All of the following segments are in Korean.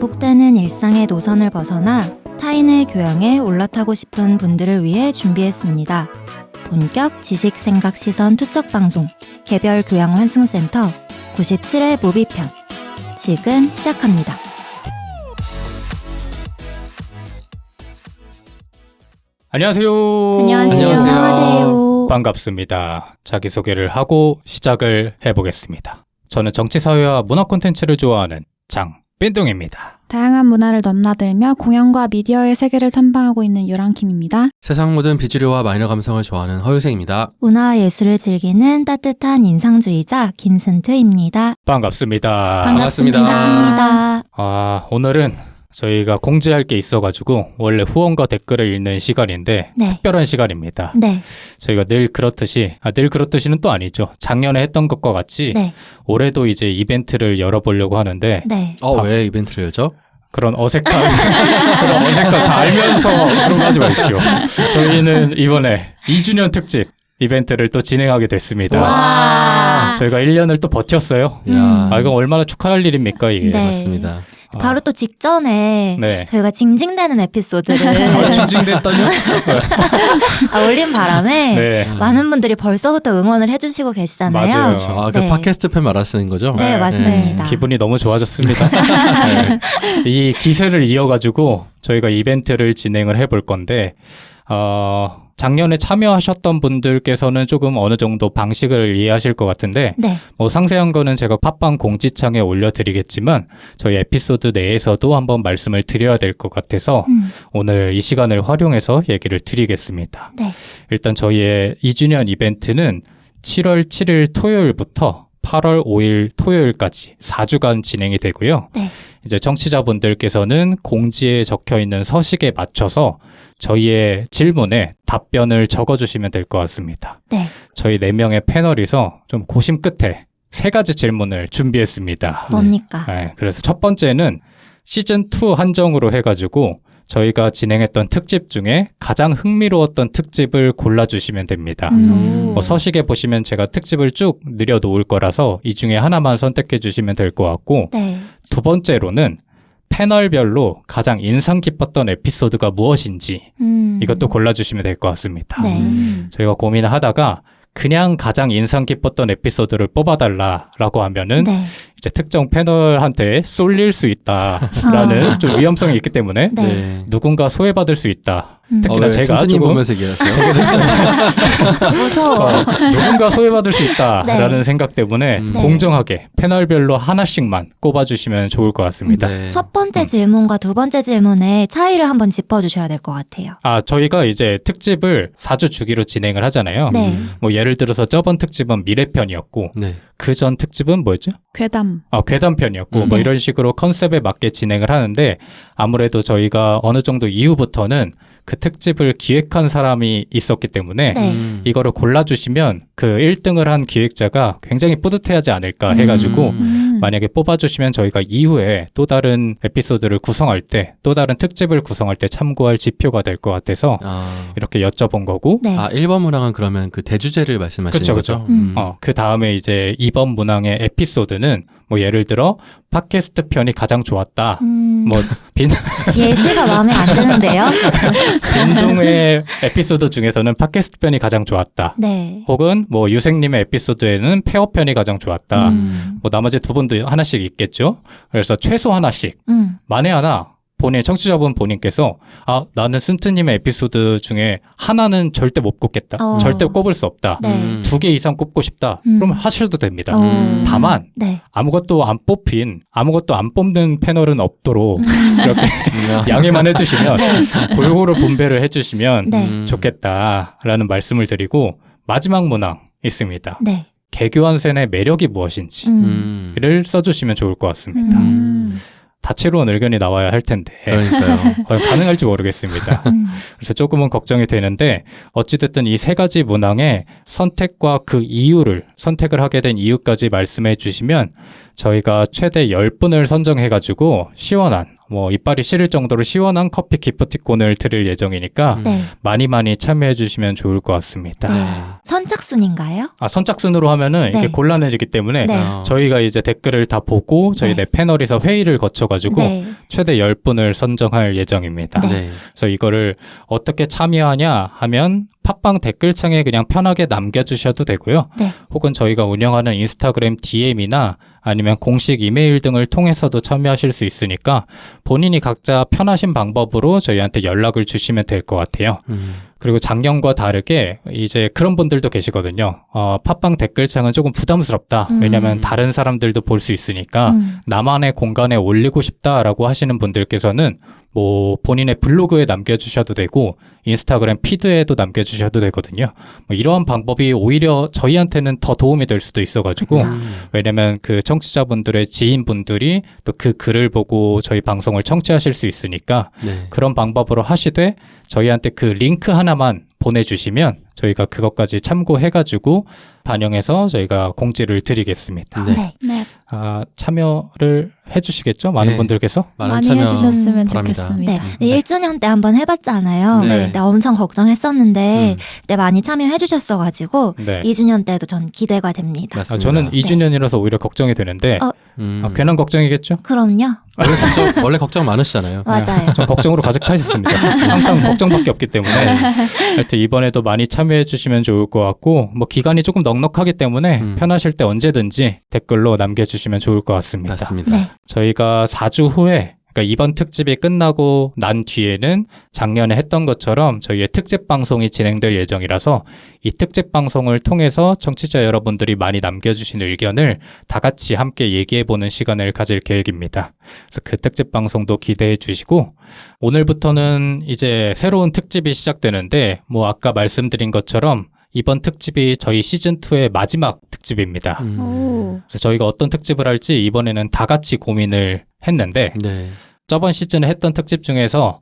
반복되는 일상의 노선을 벗어나 타인의 교양에 올라타고 싶은 분들을 위해 준비했습니다. 본격 지식 생각 시선 투척 방송 개별 교양 환승센터 97회 모비편 지금 시작합니다. 안녕하세요. 안녕하세요. 반갑습니다. 자기소개를 하고 시작을 해보겠습니다. 저는 정치사회와 문화 콘텐츠를 좋아하는 장빈둥입니다. 다양한 문화를 넘나들며 공연과 미디어의 세계를 탐방하고 있는 유랑킴입니다. 세상 모든 비주류와 마이너 감성을 좋아하는 허유생입니다. 문화와 예술을 즐기는 따뜻한 인상주의자 김슨트입니다. 반갑습니다. 반갑습니다. 오늘은 저희가 공지할 게 있어가지고 원래 후원과 댓글을 읽는 시간인데 네. 특별한 시간입니다. 네. 저희가 늘 그렇듯이는 또 아니죠. 작년에 했던 것과 같이 네. 올해도 이제 이벤트를 열어보려고 하는데 네. 왜 이벤트를 열죠? 그런 어색함 다 알면서 그런 거 하지 마십시오. 저희는 이번에 2주년 특집 이벤트를 또 진행하게 됐습니다. 와. 저희가 1년을 또 버텼어요. 이야, 이건 얼마나 축하할 일입니까 이게. 네. 맞습니다. 바로 또 직전에 네. 저희가 징징대는 에피소드를 징징댔다뇨? 올린 바람에 네. 많은 분들이 벌써부터 응원을 해주시고 계시잖아요. 맞아요. 그 네. 팟캐스트 편 말하시는 거죠? 네, 맞습니다. 기분이 너무 좋아졌습니다. 네. 이 기세를 이어가지고 저희가 이벤트를 진행을 해볼 건데 작년에 참여하셨던 분들께서는 조금 어느 정도 방식을 이해하실 것 같은데 네. 상세한 거는 제가 팟빵 공지창에 올려드리겠지만 저희 에피소드 내에서도 한번 말씀을 드려야 될 것 같아서 오늘 이 시간을 활용해서 얘기를 드리겠습니다. 네. 일단 저희의 2주년 이벤트는 7월 7일 토요일부터 8월 5일 토요일까지 4주간 진행이 되고요. 네. 이제 청취자분들께서는 공지에 적혀있는 서식에 맞춰서 저희의 질문에 답변을 적어주시면 될 것 같습니다. 네. 저희 4명의 패널이서 좀 고심 끝에 3가지 질문을 준비했습니다. 뭡니까? 네, 그래서 첫 번째는 시즌2 한정으로 해가지고 저희가 진행했던 특집 중에 가장 흥미로웠던 특집을 골라주시면 됩니다. 서식에 보시면 제가 특집을 쭉 늘려놓을 거라서 이 중에 하나만 선택해 주시면 될 것 같고 네. 두 번째로는 패널별로 가장 인상 깊었던 에피소드가 무엇인지 이것도 골라주시면 될 것 같습니다. 네. 저희가 고민을 하다가 그냥 가장 인상 깊었던 에피소드를 뽑아달라라고 하면은 네. 이제 특정 패널한테 쏠릴 수 있다라는 좀 위험성이 있기 때문에 네. 누군가 소외받을 수 있다. 특히나 왜 제가 승트님 조금 보면서 얘기하세요? 무서워. 누군가 소외받을 수 있다라는 네. 생각 때문에 네. 공정하게 패널별로 하나씩만 꼽아주시면 좋을 것 같습니다. 네. 첫 번째 질문과 두 번째 질문의 차이를 한번 짚어주셔야 될 것 같아요. 저희가 이제 특집을 4주 주기로 진행을 하잖아요. 네. 뭐 예를 들어서 저번 특집은 미래편이었고 네. 그 전 특집은 뭐였죠? 괴담. 괴담편이었고 뭐 네. 이런 식으로 컨셉에 맞게 진행을 하는데 아무래도 저희가 어느 정도 이후부터는 그 특집을 기획한 사람이 있었기 때문에 네. 이거를 골라주시면 그 1등을 한 기획자가 굉장히 뿌듯해하지 않을까 해가지고 만약에 뽑아주시면 저희가 이후에 또 다른 에피소드를 구성할 때 또 다른 특집을 구성할 때 참고할 지표가 될 것 같아서 이렇게 여쭤본 거고 네. 1번 문항은 그러면 그 대주제를 말씀하시는 그쵸, 거죠? 그쵸. 그 다음에 이제 2번 문항의 에피소드는 뭐 예를 들어 팟캐스트 편이 가장 좋았다. 뭐 예시가 마음에 안 드는데요? 빈둥의 에피소드 중에서는 팟캐스트 편이 가장 좋았다. 네. 혹은 뭐 유생님의 에피소드에는 폐업 편이 가장 좋았다. 뭐 나머지 두 분도 하나씩 있겠죠. 그래서 최소 하나씩 만에 하나 청취자분 본인께서 나는 쓴트님의 에피소드 중에 하나는 절대 못 꼽겠다. 절대 꼽을 수 없다. 네. 2개 이상 꼽고 싶다. 그럼 하셔도 됩니다. 다만 네. 아무것도 안 뽑는 패널은 없도록 이렇게 양해만 해주시면 골고루 분배를 해주시면 네. 좋겠다라는 말씀을 드리고 마지막 문항 있습니다. 네. 개교환센의 매력이 무엇인지를 써주시면 좋을 것 같습니다. 다채로운 의견이 나와야 할 텐데 그러니까요. 과연 가능할지 모르겠습니다. 그래서 조금은 걱정이 되는데 어찌됐든 이 3가지 문항의 선택과 그 이유를 선택을 하게 된 이유까지 말씀해 주시면 저희가 최대 10분을 선정해가지고 시원한 뭐 이빨이 시릴 정도로 시원한 커피 기프티콘을 드릴 예정이니까 네. 많이 많이 참여해 주시면 좋을 것 같습니다. 네. 선착순인가요? 선착순으로 하면은 네. 이게 곤란해지기 때문에 네. 저희가 이제 댓글을 다 보고 저희 네. 네 패널에서 회의를 거쳐가지고 네. 최대 10분을 선정할 예정입니다. 네. 그래서 이거를 어떻게 참여하냐 하면 팟빵 댓글창에 그냥 편하게 남겨주셔도 되고요. 네. 혹은 저희가 운영하는 인스타그램 DM이나 아니면 공식 이메일 등을 통해서도 참여하실 수 있으니까 본인이 각자 편하신 방법으로 저희한테 연락을 주시면 될 것 같아요. 그리고 작년과 다르게 이제 그런 분들도 계시거든요. 팟빵 댓글창은 조금 부담스럽다. 왜냐하면 다른 사람들도 볼 수 있으니까 나만의 공간에 올리고 싶다라고 하시는 분들께서는 뭐 본인의 블로그에 남겨주셔도 되고 인스타그램 피드에도 남겨주셔도 되거든요. 뭐 이러한 방법이 오히려 저희한테는 더 도움이 될 수도 있어가지고 왜냐면 그 청취자분들의 지인분들이 또 그 글을 보고 저희 방송을 청취하실 수 있으니까 네. 그런 방법으로 하시되 저희한테 그 링크 하나만 보내주시면 저희가 그것까지 참고해가지고 반영해서 저희가 공지를 드리겠습니다. 네. 네. 네. 참여를 해주시겠죠? 많은 네. 분들께서? 많이 참여 해주셨으면 바랍니다. 좋겠습니다. 네. 1주년 때 한번 해봤잖아요. 네. 그때 엄청 걱정했었는데 음. 그때 많이 참여해주셨어가지고 네. 2주년 때도 전 기대가 됩니다. 맞습니다. 저는 2주년이라서 오히려 걱정이 되는데 괜한 걱정이겠죠? 그럼요. 원래 걱정 많으시잖아요. 맞아요. 저 걱정으로 가득 차 있습니다. 항상 걱정밖에 없기 때문에 하여튼 이번에도 많이 참여해 주시면 좋을 것 같고 뭐 기간이 조금 넉넉하기 때문에 편하실 때 언제든지 댓글로 남겨주시면 좋을 것 같습니다. 맞습니다. 네. 저희가 4주 후에 그러니까 이번 특집이 끝나고 난 뒤에는 작년에 했던 것처럼 저희의 특집 방송이 진행될 예정이라서 이 특집 방송을 통해서 청취자 여러분들이 많이 남겨주신 의견을 다 같이 함께 얘기해보는 시간을 가질 계획입니다. 그래서 그 특집 방송도 기대해 주시고 오늘부터는 이제 새로운 특집이 시작되는데 뭐 아까 말씀드린 것처럼 이번 특집이 저희 시즌2의 마지막 특집입니다. 오. 그래서 저희가 어떤 특집을 할지 이번에는 다 같이 고민을 했는데 네. 저번 시즌에 했던 특집 중에서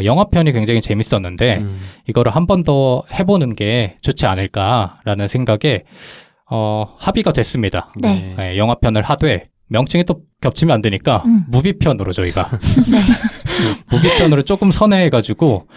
영화편이 굉장히 재밌었는데 이거를 한 번 더 해보는 게 좋지 않을까라는 생각에 합의가 됐습니다. 네. 네, 영화편을 하되 명칭이 또 겹치면 안 되니까 무비편으로 저희가 네. 무비편으로 조금 선회해가지고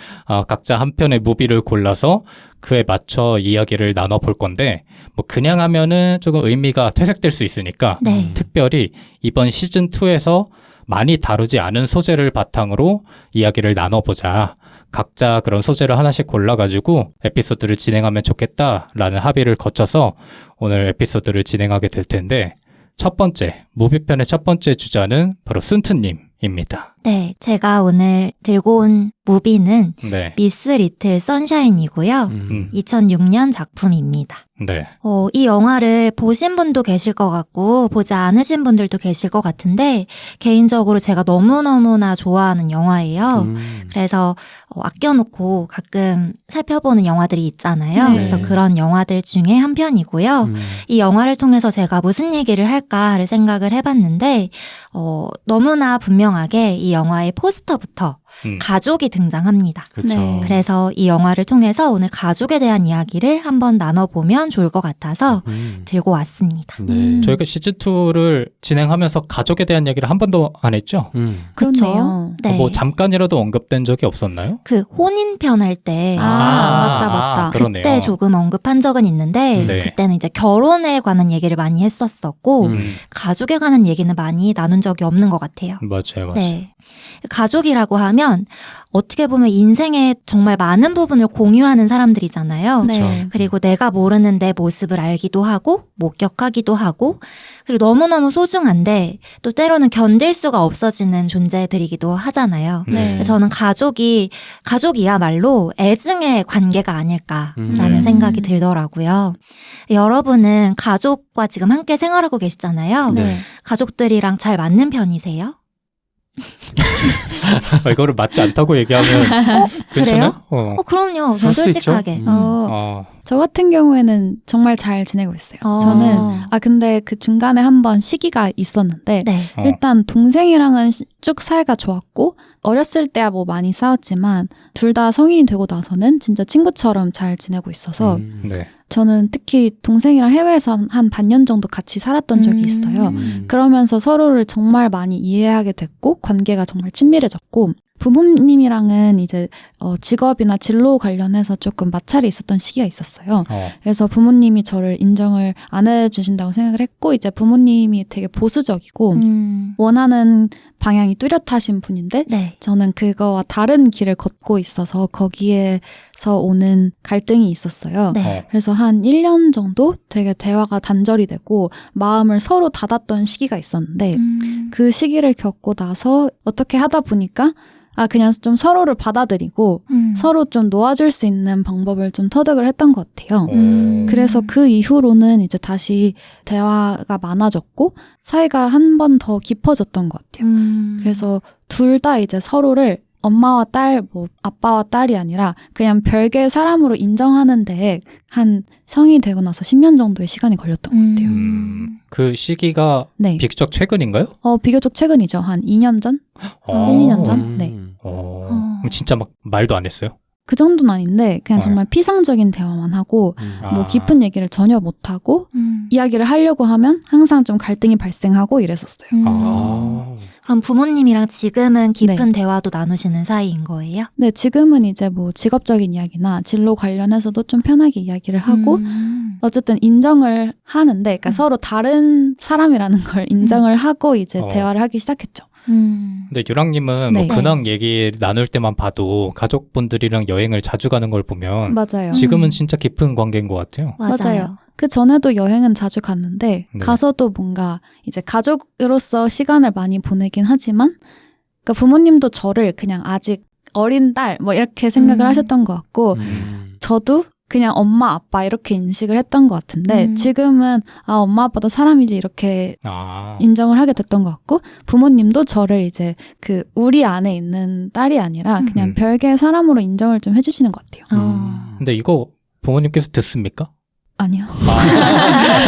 각자 한 편의 무비를 골라서 그에 맞춰 이야기를 나눠볼 건데 뭐 그냥 하면은 조금 의미가 퇴색될 수 있으니까 네. 특별히 이번 시즌2에서 많이 다루지 않은 소재를 바탕으로 이야기를 나눠보자. 각자 그런 소재를 하나씩 골라가지고 에피소드를 진행하면 좋겠다라는 합의를 거쳐서 오늘 에피소드를 진행하게 될 텐데 첫 번째, 무비편의 첫 번째 주자는 바로 쓴트님입니다. 네. 제가 오늘 들고 온 무비는 네. 미스 리틀 선샤인이고요. 2006년 작품입니다. 네. 이 영화를 보신 분도 계실 것 같고 보지 않으신 분들도 계실 것 같은데 개인적으로 제가 너무너무나 좋아하는 영화예요. 그래서 아껴놓고 가끔 살펴보는 영화들이 있잖아요. 네. 그래서 그런 영화들 중에 한 편이고요. 이 영화를 통해서 제가 무슨 얘기를 할까를 생각을 해봤는데 너무나 분명하게 이 영화의 포스터부터 가족이 등장합니다. 그렇죠. 네. 그래서 이 영화를 통해서 오늘 가족에 대한 이야기를 한번 나눠보면 좋을 것 같아서 들고 왔습니다. 네. 저희가 시즌2를 진행하면서 가족에 대한 이야기를 한 번도 안 했죠? 그쵸? 그렇네요. 네. 뭐 잠깐이라도 언급된 적이 없었나요? 그 혼인편 할 때 맞다. 그러네요. 그때 조금 언급한 적은 있는데 네. 그때는 이제 결혼에 관한 얘기를 많이 했었었고 가족에 관한 얘기는 많이 나눈 적이 없는 것 같아요. 맞아요. 네. 가족이라고 하면 어떻게 보면 인생의 정말 많은 부분을 공유하는 사람들이잖아요. 네. 그리고 내가 모르는 내 모습을 알기도 하고 목격하기도 하고 그리고 너무너무 소중한데 또 때로는 견딜 수가 없어지는 존재들이기도 하잖아요. 네. 그래서 저는 가족이야말로 애증의 관계가 아닐까라는 음. 생각이 들더라고요. 여러분은 가족과 지금 함께 생활하고 계시잖아요. 네. 가족들이랑 잘 맞는 편이세요? 이거를 맞지 않다고 얘기하면 괜찮아요? 그럼요. 그럴 수도 있죠. 솔직하게. 저 같은 경우에는 정말 잘 지내고 있어요. 어. 저는 근데 그 중간에 한번 시기가 있었는데 네. 일단 동생이랑은 쭉 사이가 좋았고 어렸을 때야 뭐 많이 싸웠지만 둘 다 성인이 되고 나서는 진짜 친구처럼 잘 지내고 있어서 네. 저는 특히 동생이랑 해외에서 한 반년 정도 같이 살았던 적이 있어요. 그러면서 서로를 정말 많이 이해하게 됐고 관계가 정말 친밀해졌고 부모님이랑은 이제 직업이나 진로 관련해서 조금 마찰이 있었던 시기가 있었어요. 그래서 부모님이 저를 인정을 안 해주신다고 생각을 했고 이제 부모님이 되게 보수적이고 원하는 방향이 뚜렷하신 분인데 네. 저는 그거와 다른 길을 걷고 있어서 거기에서 오는 갈등이 있었어요. 네. 그래서 한 1년 정도 되게 대화가 단절이 되고 마음을 서로 닫았던 시기가 있었는데 그 시기를 겪고 나서 어떻게 하다 보니까 그냥 좀 서로를 받아들이고 서로 좀 놓아줄 수 있는 방법을 좀 터득을 했던 것 같아요. 그래서 그 이후로는 이제 다시 대화가 많아졌고 사이가 한 번 더 깊어졌던 것 같아요. 그래서 둘 다 이제 서로를 엄마와 딸, 뭐 아빠와 딸이 아니라 그냥 별개의 사람으로 인정하는데 한 성이 되고 나서 10년 정도의 시간이 걸렸던 것 같아요. 그 시기가 네. 비교적 최근인가요? 비교적 최근이죠. 한 2년 전? 1, 2년 전? 네. 그럼 진짜 막 말도 안 했어요? 그 정도는 아닌데 그냥 정말 피상적인 대화만 하고 뭐 깊은 얘기를 전혀 못하고 이야기를 하려고 하면 항상 좀 갈등이 발생하고 이랬었어요. 그럼 부모님이랑 지금은 깊은 네. 대화도 나누시는 사이인 거예요? 네, 지금은 이제 뭐 직업적인 이야기나 진로 관련해서도 좀 편하게 이야기를 하고 어쨌든 인정을 하는데 그러니까 서로 다른 사람이라는 걸 인정을 하고 이제 대화를 하기 시작했죠. 근데 유랑님은 네. 뭐 근황 얘기 나눌 때만 봐도 가족분들이랑 여행을 자주 가는 걸 보면 맞아요. 지금은 진짜 깊은 관계인 것 같아요. 맞아요. 그 전에도 여행은 자주 갔는데 네. 가서도 뭔가 이제 가족으로서 시간을 많이 보내긴 하지만 그러니까 부모님도 저를 그냥 아직 어린 딸 뭐 이렇게 생각을 하셨던 것 같고 저도 그냥 엄마 아빠 이렇게 인식을 했던 것 같은데 지금은 엄마 아빠도 사람이지 이렇게 인정을 하게 됐던 것 같고 부모님도 저를 이제 그 우리 안에 있는 딸이 아니라 그냥 별개의 사람으로 인정을 좀 해주시는 것 같아요. 근데 이거 부모님께서 듣습니까? 아니요.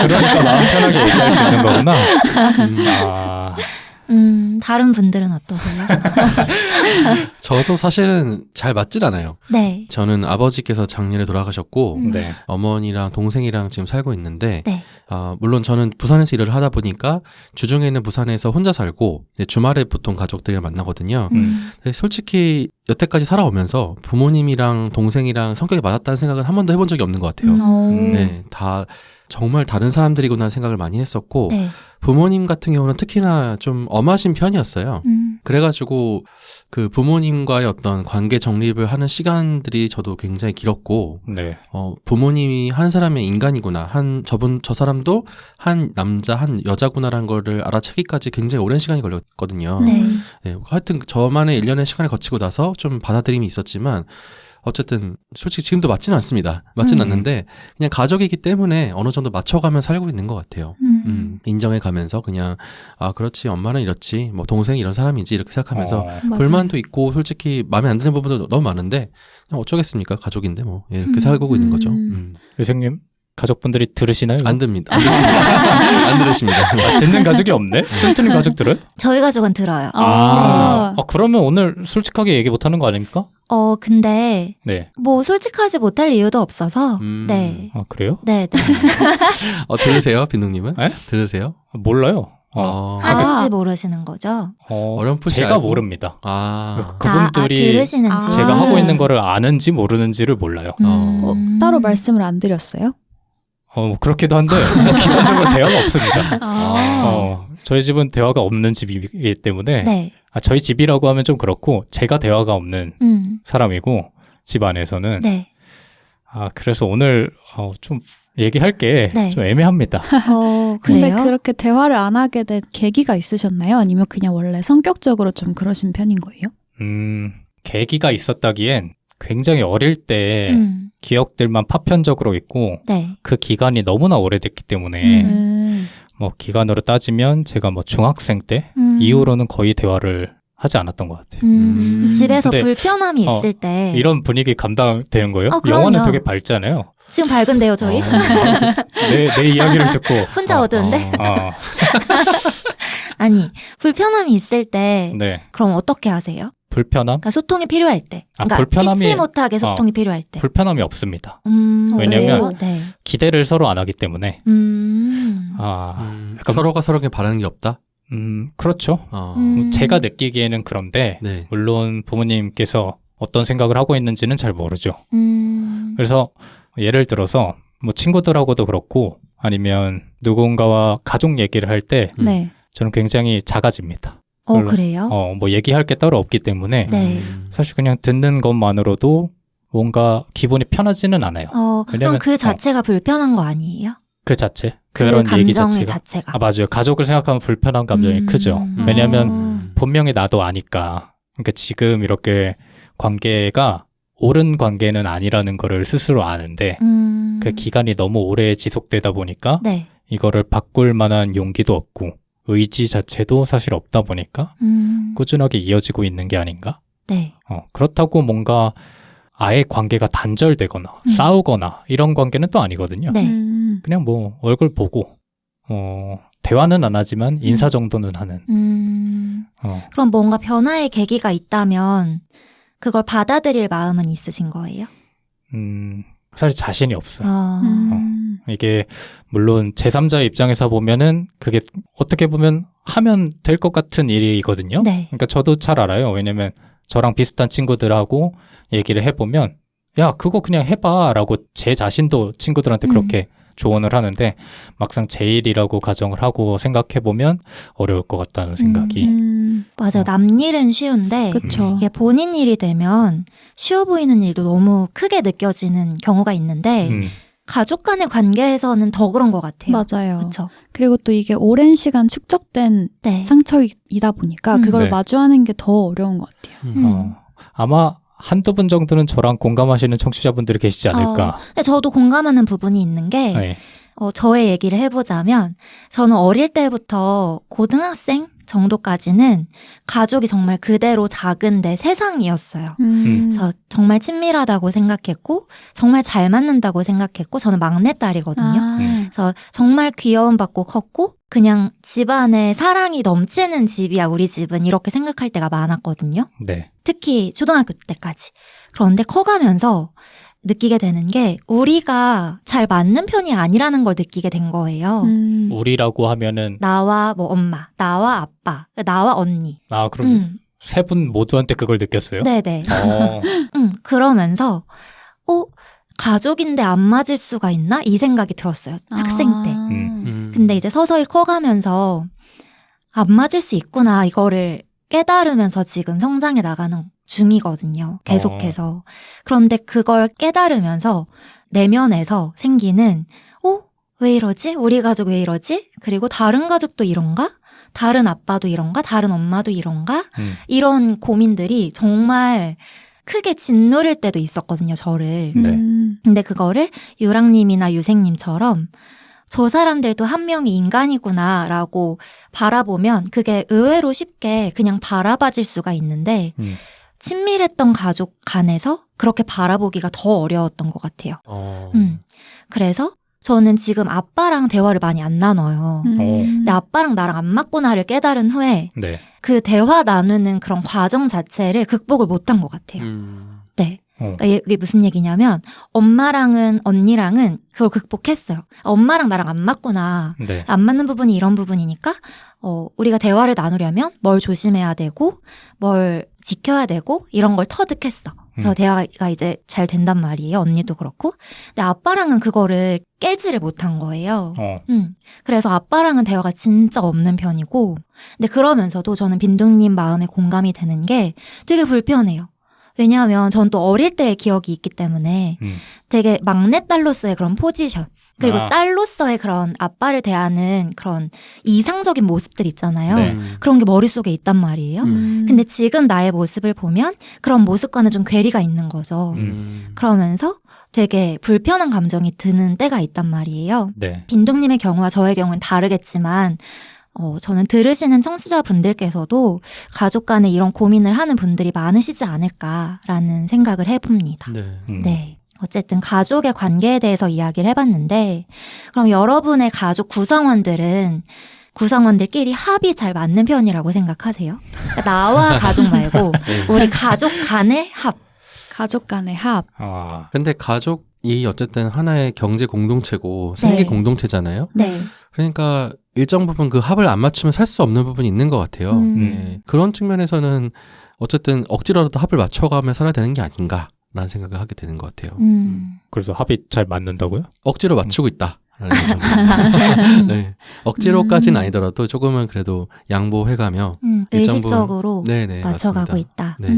그러니까 마음 편하게 얘기할 수 있는 거구나. 다른 분들은 어떠세요? 저도 사실은 잘 맞질 않아요. 네. 저는 아버지께서 작년에 돌아가셨고 네. 어머니랑 동생이랑 지금 살고 있는데 네. 물론 저는 부산에서 일을 하다 보니까 주중에는 부산에서 혼자 살고 이제 주말에 보통 가족들이랑 만나거든요. 근데 솔직히 여태까지 살아오면서 부모님이랑 동생이랑 성격이 맞았다는 생각은 한 번도 해본 적이 없는 것 같아요. 네, 다 정말 다른 사람들이구나 생각을 많이 했었고 네. 부모님 같은 경우는 특히나 좀 엄하신 편이었어요. 그래가지고 그 부모님과의 어떤 관계 정립을 하는 시간들이 저도 굉장히 길었고 네. 부모님이 한 사람의 인간이구나, 저 사람도 한 남자 한 여자구나라는 거를 알아채기까지 굉장히 오랜 시간이 걸렸거든요. 네. 네, 하여튼 저만의 일련의 시간을 거치고 나서 좀 받아들임이 있었지만 어쨌든 솔직히 지금도 맞지는 않습니다. 맞지는 않는데 그냥 가족이기 때문에 어느 정도 맞춰가며 살고 있는 것 같아요. 인정해가면서 그냥 그렇지 엄마는 이렇지 뭐 동생이 이런 사람이지 이렇게 생각하면서 불만도 있고 솔직히 마음에 안 드는 부분도 너무 많은데 그냥 어쩌겠습니까? 가족인데 뭐 이렇게 살고 있는 거죠. 유생님 가족분들이 들으시나요? 안 듭니다. 안 들으십니다. 듣는 가족이 없네? 순트님 가족 들어요? 저희 가족은 들어요. 그러면 오늘 솔직하게 얘기 못하는 거 아닙니까? 근데 네. 뭐 솔직하지 못할 이유도 없어서 네. 그래요? 네. 들으세요? 빈둥님은? 네? 들으세요? 몰라요. 하는지 모르시는 거죠? 어렴풋이 제가 알고? 모릅니다. 그분들이 들으시는지 제가 하고 있는 거를 아는지 모르는지를 몰라요. 따로 말씀을 안 드렸어요? 그렇기도 한데 기본적으로 대화가 없습니다. 저희 집은 대화가 없는 집이기 때문에 네. 저희 집이라고 하면 좀 그렇고 제가 대화가 없는 사람이고 집 안에서는 네. 그래서 오늘 좀 얘기할 게 네. 좀 애매합니다. 근데 그래요? 그렇게 대화를 안 하게 된 계기가 있으셨나요? 아니면 그냥 원래 성격적으로 좀 그러신 편인 거예요? 계기가 있었다기엔 굉장히 어릴 때 기억들만 파편적으로 있고 네. 그 기간이 너무나 오래됐기 때문에 뭐 기간으로 따지면 제가 뭐 중학생 때 이후로는 거의 대화를 하지 않았던 것 같아요. 집에서 근데, 불편함이 있을 때 이런 분위기 감당되는 거예요? 그럼요. 영화는 되게 밝잖아요. 지금 밝은데요, 저희? 내 이야기를 듣고 혼자 어두운데? 아니, 불편함이 있을 때 네. 그럼 어떻게 하세요? 불편함? 그러니까 소통이 필요할 때. 아, 그러니까 불편함이- 끼치 못하게 소통이 필요할 때. 불편함이 없습니다. 왜요? 왜냐면- 네. 기대를 서로 안 하기 때문에. 약간- 서로가 서로에게 바라는 게 없다? 그렇죠. 제가 느끼기에는 그런데 네. 물론 부모님께서 어떤 생각을 하고 있는지는 잘 모르죠. 그래서 예를 들어서 뭐 친구들하고도 그렇고 아니면 누군가와 가족 얘기를 할 때 네. 저는 굉장히 작아집니다. 그래요? 뭐 얘기할 게 따로 없기 때문에 네. 사실 그냥 듣는 것만으로도 뭔가 기분이 편하지는 않아요. 그럼 왜냐면- 그 자체가 불편한 거 아니에요? 그 자체, 그 그런 얘기 감정의 자체가. 자체가. 맞아요. 가족을 생각하면 불편한 감정이 크죠. 왜냐하면 분명히 나도 아니까. 그러니까 지금 이렇게 관계가 옳은 관계는 아니라는 거를 스스로 아는데 그 기간이 너무 오래 지속되다 보니까 네. 이거를 바꿀 만한 용기도 없고 의지 자체도 사실 없다 보니까 꾸준하게 이어지고 있는 게 아닌가? 네. 그렇다고 뭔가 아예 관계가 단절되거나 싸우거나 이런 관계는 또 아니거든요. 네. 그냥 뭐 얼굴 보고 대화는 안 하지만 인사 정도는 하는. 그럼 뭔가 변화의 계기가 있다면 그걸 받아들일 마음은 있으신 거예요? 사실 자신이 없어요. 이게 물론 제3자의 입장에서 보면은 그게 어떻게 보면 하면 될 것 같은 일이거든요. 네. 그러니까 저도 잘 알아요. 왜냐면 저랑 비슷한 친구들하고 얘기를 해보면 야 그거 그냥 해봐라고 제 자신도 친구들한테 그렇게 조언을 하는데 막상 제 일이라고 가정을 하고 생각해보면 어려울 것 같다는 생각이. 맞아요. 남 일은 쉬운데 그쵸. 이게 본인 일이 되면 쉬워 보이는 일도 너무 크게 느껴지는 경우가 있는데 가족 간의 관계에서는 더 그런 것 같아요. 맞아요. 그렇죠. 그리고 또 이게 오랜 시간 축적된 네. 상처이다 보니까 그걸 네. 마주하는 게 더 어려운 것 같아요. 아마 한두 분 정도는 저랑 공감하시는 청취자분들이 계시지 않을까. 근데 저도 공감하는 부분이 있는 게 네. 저의 얘기를 해보자면 저는 어릴 때부터 고등학생 정도까지는 가족이 정말 그대로 작은 내 세상이었어요. 그래서 정말 친밀하다고 생각했고 정말 잘 맞는다고 생각했고 저는 막내딸이거든요. 그래서 정말 귀여움받고 컸고 그냥 집안에 사랑이 넘치는 집이야 우리 집은 이렇게 생각할 때가 많았거든요. 네. 특히 초등학교 때까지. 그런데 커가면서 느끼게 되는 게 우리가 잘 맞는 편이 아니라는 걸 느끼게 된 거예요. 우리라고 하면은 나와 뭐 엄마, 나와 아빠, 나와 언니. 그럼 세 분 모두한테 그걸 느꼈어요? 네네. 어, 그러면서 가족인데 안 맞을 수가 있나? 이 생각이 들었어요. 학생 때. 근데 이제 서서히 커가면서 안 맞을 수 있구나 이거를 깨달으면서 지금 성장해 나가는 중이거든요. 계속해서. 그런데 그걸 깨달으면서 내면에서 생기는 왜 이러지? 우리 가족 왜 이러지? 그리고 다른 가족도 이런가? 다른 아빠도 이런가? 다른 엄마도 이런가? 이런 고민들이 정말 크게 짓누를 때도 있었거든요, 저를. 네. 근데 그거를 유랑님이나 유생님처럼 저 사람들도 한 명이 인간이구나라고 바라보면 그게 의외로 쉽게 그냥 바라봐질 수가 있는데 친밀했던 가족 간에서 그렇게 바라보기가 더 어려웠던 것 같아요. 그래서 저는 지금 아빠랑 대화를 많이 안 나눠요. 근데 아빠랑 나랑 안 맞구나를 깨달은 후에 네. 그 대화 나누는 그런 과정 자체를 극복을 못한 것 같아요. 네. 그러니까 이게 무슨 얘기냐면 엄마랑은 언니랑은 그걸 극복했어요. 엄마랑 나랑 안 맞구나. 네. 안 맞는 부분이 이런 부분이니까 우리가 대화를 나누려면 뭘 조심해야 되고 뭘 지켜야 되고 이런 걸 터득했어. 그래서 대화가 이제 잘 된단 말이에요. 언니도 그렇고. 근데 아빠랑은 그거를 깨지를 못한 거예요. 그래서 아빠랑은 대화가 진짜 없는 편이고 근데 그러면서도 저는 빈둥님 마음에 공감이 되는 게 되게 불편해요. 왜냐하면 전 또 어릴 때의 기억이 있기 때문에 되게 막내딸로서의 그런 포지션 그리고 딸로서의 그런 아빠를 대하는 그런 이상적인 모습들 있잖아요. 네. 그런 게 머릿속에 있단 말이에요. 근데 지금 나의 모습을 보면 그런 모습과는 좀 괴리가 있는 거죠. 그러면서 되게 불편한 감정이 드는 때가 있단 말이에요. 네. 빈둥님의 경우와 저의 경우는 다르겠지만 저는 들으시는 청취자분들께서도 가족 간에 이런 고민을 하는 분들이 많으시지 않을까라는 생각을 해봅니다. 네. 네. 어쨌든 가족의 관계에 대해서 이야기를 해봤는데 그럼 여러분의 가족 구성원들은 구성원들끼리 합이 잘 맞는 편이라고 생각하세요? 그러니까 나와 가족 말고 우리 가족 간의 합. 가족 간의 합. 근데 가족이 어쨌든 하나의 경제 공동체고 생계 네. 공동체잖아요. 네. 그러니까 일정 부분 그 합을 안 맞추면 살 수 없는 부분이 있는 것 같아요. 네. 그런 측면에서는 어쨌든 억지로라도 합을 맞춰가며 살아야 되는 게 아닌가라는 생각을 하게 되는 것 같아요. 그래서 합이 잘 맞는다고요? 억지로 맞추고 있다. 네. 억지로까지는 아니더라도 조금은 그래도 양보해가며 일정 부분- 의식적으로 네네, 맞춰가고 맞습니다. 있다. 네.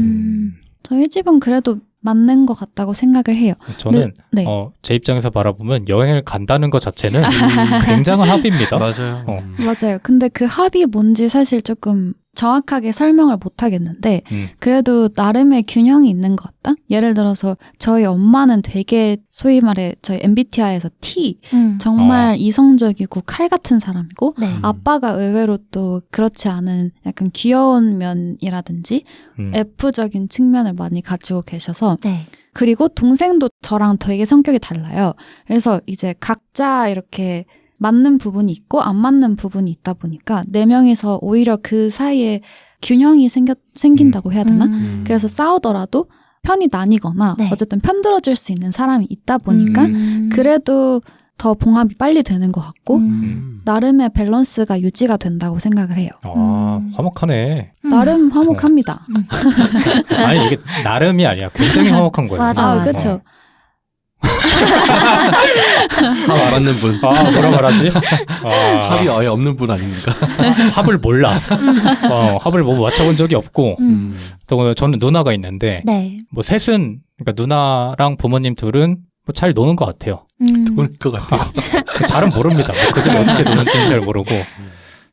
저희 집은 그래도 맞는 것 같다고 생각을 해요. 저는 네. 제 입장에서 바라보면 여행을 간다는 것 자체는 굉장한 합입니다. 맞아요. 맞아요. 근데 그 합이 뭔지 사실 조금 정확하게 설명을 못 하겠는데 그래도 나름의 균형이 있는 것 같다? 예를 들어서 저희 엄마는 되게 소위 말해 저희 MBTI에서 T 정말 이성적이고 칼 같은 사람이고 네. 아빠가 의외로 또 그렇지 않은 약간 귀여운 면이라든지 F적인 측면을 많이 가지고 계셔서 네. 그리고 동생도 저랑 되게 성격이 달라요. 그래서 이제 각자 이렇게 맞는 부분이 있고 안 맞는 부분이 있다 보니까 네 명이서 오히려 그 사이에 균형이 생긴다고 해야 되나? 그래서 싸우더라도 편이 나뉘거나 네. 어쨌든 편들어줄 수 있는 사람이 있다 보니까 그래도 더 봉합이 빨리 되는 것 같고 나름의 밸런스가 유지가 된다고 생각을 해요. 화목하네. 나름 화목합니다. 아니 이게 나름이 아니야. 굉장히 화목한 거예요. 맞아. 그렇죠. 합 안 맞는 분. 뭐라 말하지? 합이 아예 없는 분 아닙니까? 합을 몰라. 합을 뭐 맞춰본 적이 없고 또 저는 누나가 있는데 네. 뭐 셋은 그러니까 누나랑 부모님 둘은 뭐 잘 노는 것 같아요. 좋을 것 같아요. 잘은 모릅니다. 뭐 그들이 어떻게 노는지는 잘 모르고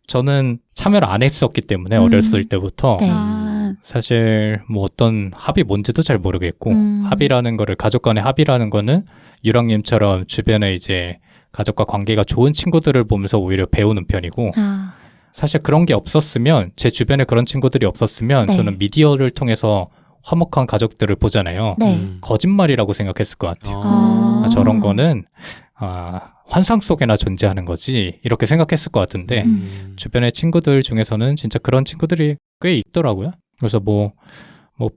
저는 참여를 안 했었기 때문에 어렸을 때부터 네. 사실 뭐 어떤 합이 뭔지도 잘 모르겠고 합이라는 거를 가족 간의 합이라는 거는 유랑님처럼 주변에 이제 가족과 관계가 좋은 친구들을 보면서 오히려 배우는 편이고 사실 그런 게 없었으면 제 주변에 그런 친구들이 없었으면 네. 저는 미디어를 통해서 화목한 가족들을 보잖아요. 네. 거짓말이라고 생각했을 것 같아요. 저런 거는 환상 속에나 존재하는 거지 이렇게 생각했을 것 같은데 주변의 친구들 중에서는 진짜 그런 친구들이 꽤 있더라고요. 그래서 뭐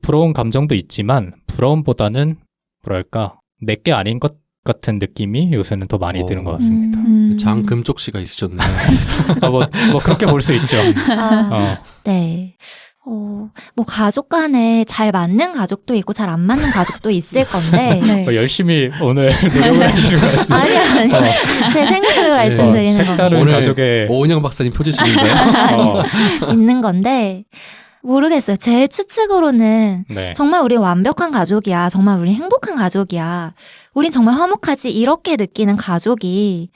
부러운 감정도 있지만 부러움보다는 뭐랄까 내게 아닌 것 같은 느낌이 요새는 더 많이 드는 것 같습니다. 장금쪽 씨가 있으셨네요. 뭐 그렇게 볼 수 있죠. 네. 뭐 가족 간에 잘 맞는 가족도 있고 잘 안 맞는 가족도 있을 건데 네. 열심히 오늘 노력을 하시는 것 같은데 아니 제 생각을 말씀드리는 색다른 겁니다. 오늘 가족의 오은영 박사님 표지신인가요? 있는 건데 모르겠어요. 제 추측으로는 네. 정말 우리 완벽한 가족이야. 정말 우리 행복한 가족이야. 우린 정말 화목하지. 이렇게 느끼는 가족이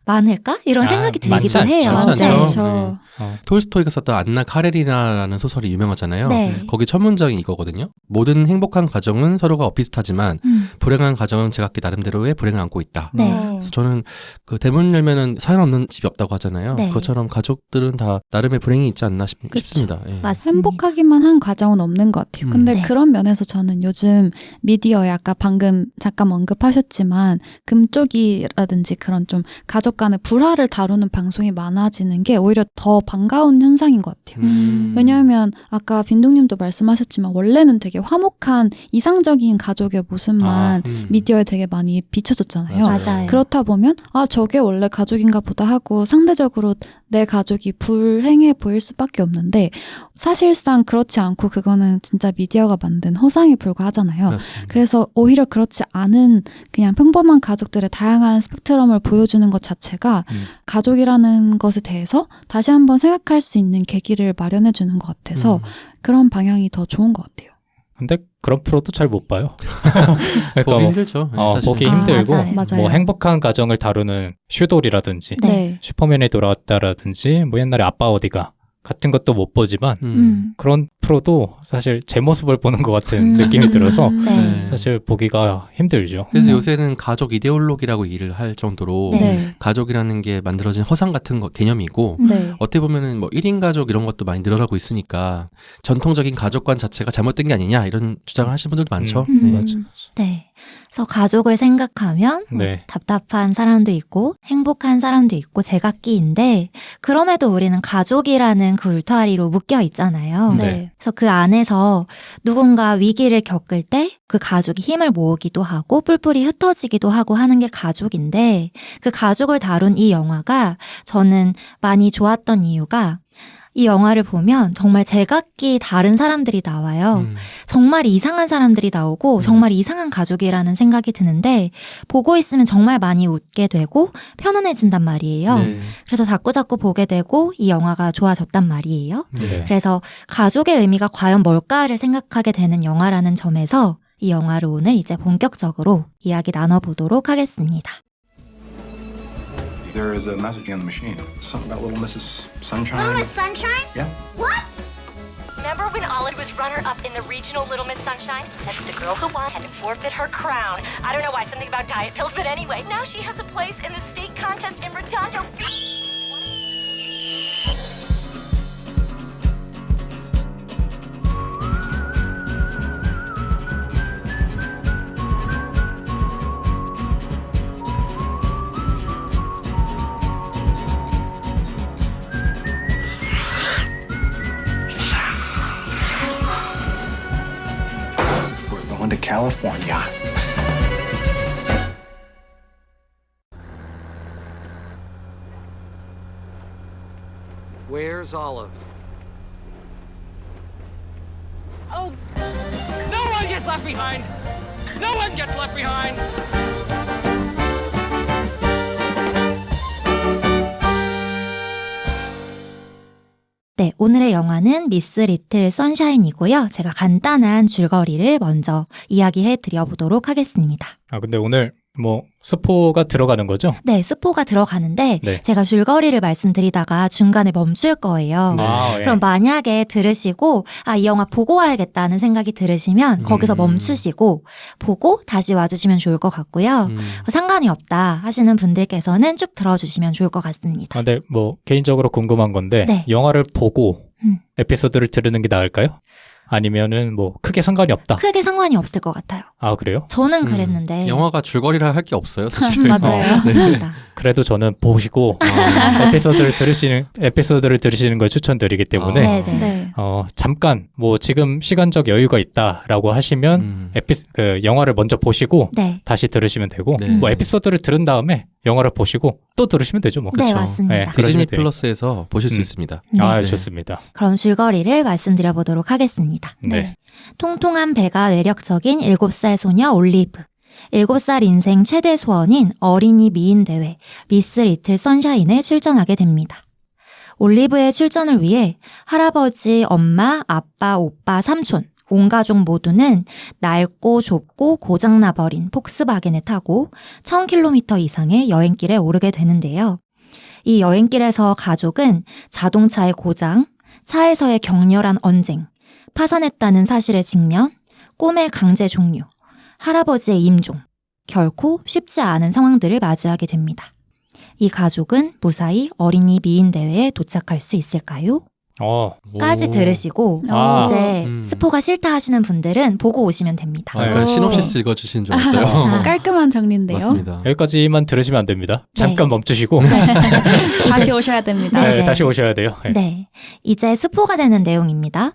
많을까? 이런 생각이 많지 들기도 않죠. 해요. 많지 네. 않죠. 톨스토이가 썼던 안나 카레리나라는 소설이 유명하잖아요. 네. 거기 첫 문장이 이거거든요. 모든 행복한 가정은 서로가 엇비슷하지만 불행한 가정은 제각기 나름대로의 불행을 안고 있다. 네. 그래서 저는 그 대문 열면은 사연 없는 집이 없다고 하잖아요. 네. 그것처럼 가족들은 다 나름의 불행이 있지 않나 싶습니다. 예. 맞습니다. 행복하기만 한 가정은 없는 것 같아요. 근데 네. 그런 면에서 저는 요즘 미디어에 아까 방금 잠깐 언급하셨지만 금쪽이라든지 그런 좀 가족 간의 불화를 다루는 방송이 많아지는 게 오히려 더 반가운 현상인 것 같아요. 왜냐하면 아까 빈둥님도 말씀하셨지만 원래는 되게 화목한 이상적인 가족의 모습만 미디어에 되게 많이 비춰졌잖아요. 맞아요. 그렇다 보면 저게 원래 가족인가 보다 하고 상대적으로 내 가족이 불행해 보일 수밖에 없는데 사실상 그렇지 않고 그거는 진짜 미디어가 만든 허상에 불과하잖아요. 맞습니다. 그래서 오히려 그렇지 않은 그냥 평범한 가족들의 다양한 스펙트럼을 보여주는 것 자체가 가족이라는 것에 대해서 다시 한번 생각할 수 있는 계기를 마련해 주는 것 같아서 그런 방향이 더 좋은 것 같아요. 근데 그런 프로도 잘 못 봐요. 그러니까 보기 힘들죠. 사실. 보기 힘들고 맞아요. 맞아요. 뭐 행복한 가정을 다루는 슈돌이라든지 네. 슈퍼맨이 돌아왔다라든지 뭐 옛날에 아빠 어디가 같은 것도 못 보지만 그런 프로도 사실 제 모습을 보는 것 같은 느낌이 들어서 네. 사실 보기가 힘들죠. 그래서 요새는 가족 이데올로기라고 일을 할 정도로 네. 가족이라는 게 만들어진 허상 같은 개념이고 네. 어떻게 보면은 뭐 1인 가족 이런 것도 많이 늘어나고 있으니까 전통적인 가족관 자체가 잘못된 게 아니냐 이런 주장을 하시는 분들도 많죠. 네. 맞아. 네. 그래서 가족을 생각하면 네. 답답한 사람도 있고 행복한 사람도 있고 제각기인데 그럼에도 우리는 가족이라는 그 울타리로 묶여 있잖아요. 네. 그래서 그 안에서 누군가 위기를 겪을 때 그 가족이 힘을 모으기도 하고 뿔뿔이 흩어지기도 하고 하는 게 가족인데 그 가족을 다룬 이 영화가 저는 많이 좋았던 이유가 이 영화를 보면 정말 제각기 다른 사람들이 나와요. 정말 이상한 사람들이 나오고 정말 이상한 가족이라는 생각이 드는데 보고 있으면 정말 많이 웃게 되고 편안해진단 말이에요. 네. 그래서 자꾸자꾸 보게 되고 이 영화가 좋아졌단 말이에요. 네. 그래서 가족의 의미가 과연 뭘까를 생각하게 되는 영화라는 점에서 이 영화를 오늘 이제 본격적으로 이야기 나눠보도록 하겠습니다. There is a message on the machine. Something about little Mrs. Sunshine. Little Miss Sunshine? Yeah. What? Remember when Olive was runner-up in the regional Little Miss Sunshine? That's the girl who won had to forfeit her crown. I don't know why, something about diet pills, but anyway, now she has a place in the state contest in Redondo. We're going to California. Where's Olive? Oh! No one gets left behind! No one gets left behind! 네, 오늘의 영화는 미스 리틀 선샤인이고요. 제가 간단한 줄거리를 먼저 이야기해 드려보도록 하겠습니다. 근데 오늘 뭐 스포가 들어가는 거죠? 네, 스포가 들어가는데 네. 제가 줄거리를 말씀드리다가 중간에 멈출 거예요. 예. 그럼 만약에 들으시고 이 영화 보고 와야겠다는 생각이 들으시면 거기서 멈추시고 보고 다시 와주시면 좋을 것 같고요. 상관이 없다 하시는 분들께서는 쭉 들어주시면 좋을 것 같습니다. 근데 뭐 개인적으로 궁금한 건데 네. 영화를 보고 음. 에피소드를 들으는 게 나을까요? 아니면은 뭐 크게 상관이 없다. 크게 상관이 없을 것 같아요. 아 그래요? 저는 그랬는데 영화가 줄거리라 할 게 없어요, 사실. 맞아요. 맞습니다. 그래도 저는 보시고 에피소드를 들으시는 걸 추천드리기 때문에 네, 네. 네. 잠깐 뭐 지금 시간적 여유가 있다라고 하시면 영화를 먼저 보시고 네. 다시 들으시면 되고 네. 뭐 에피소드를 들은 다음에 영화를 보시고 또 들으시면 되죠 뭐. 네, 그쵸? 맞습니다. 네, 디즈니 그러시면 돼요. 플러스에서 보실 수 있습니다. 네. 좋습니다. 그럼 줄거리를 말씀드려 보도록 하겠습니다. 네. 통통한 배가 매력적인 7살 소녀 올리브. 7살 인생 최대 소원인 어린이 미인 대회 미스 리틀 선샤인에 출전하게 됩니다. 올리브의 출전을 위해 할아버지, 엄마, 아빠, 오빠, 삼촌, 온 가족 모두는 낡고 좁고 고장나버린 폭스바겐을 타고 1000km 이상의 여행길에 오르게 되는데요. 이 여행길에서 가족은 자동차의 고장, 차에서의 격렬한 언쟁, 파산했다는 사실의 직면, 꿈의 강제 종료, 할아버지의 임종, 결코 쉽지 않은 상황들을 맞이하게 됩니다. 이 가족은 무사히 어린이 미인 대회에 도착할 수 있을까요? 까지 들으시고 이제 스포가 싫다 하시는 분들은 보고 오시면 됩니다. 약간 시놉시스 읽어주신 줄 알았어요. 깔끔한 정리인데요. 맞습니다. 여기까지만 들으시면 안 됩니다. 잠깐 멈추시고 다시 오셔야 됩니다. 네. 다시 오셔야 돼요. 네. 네, 이제 스포가 되는 내용입니다.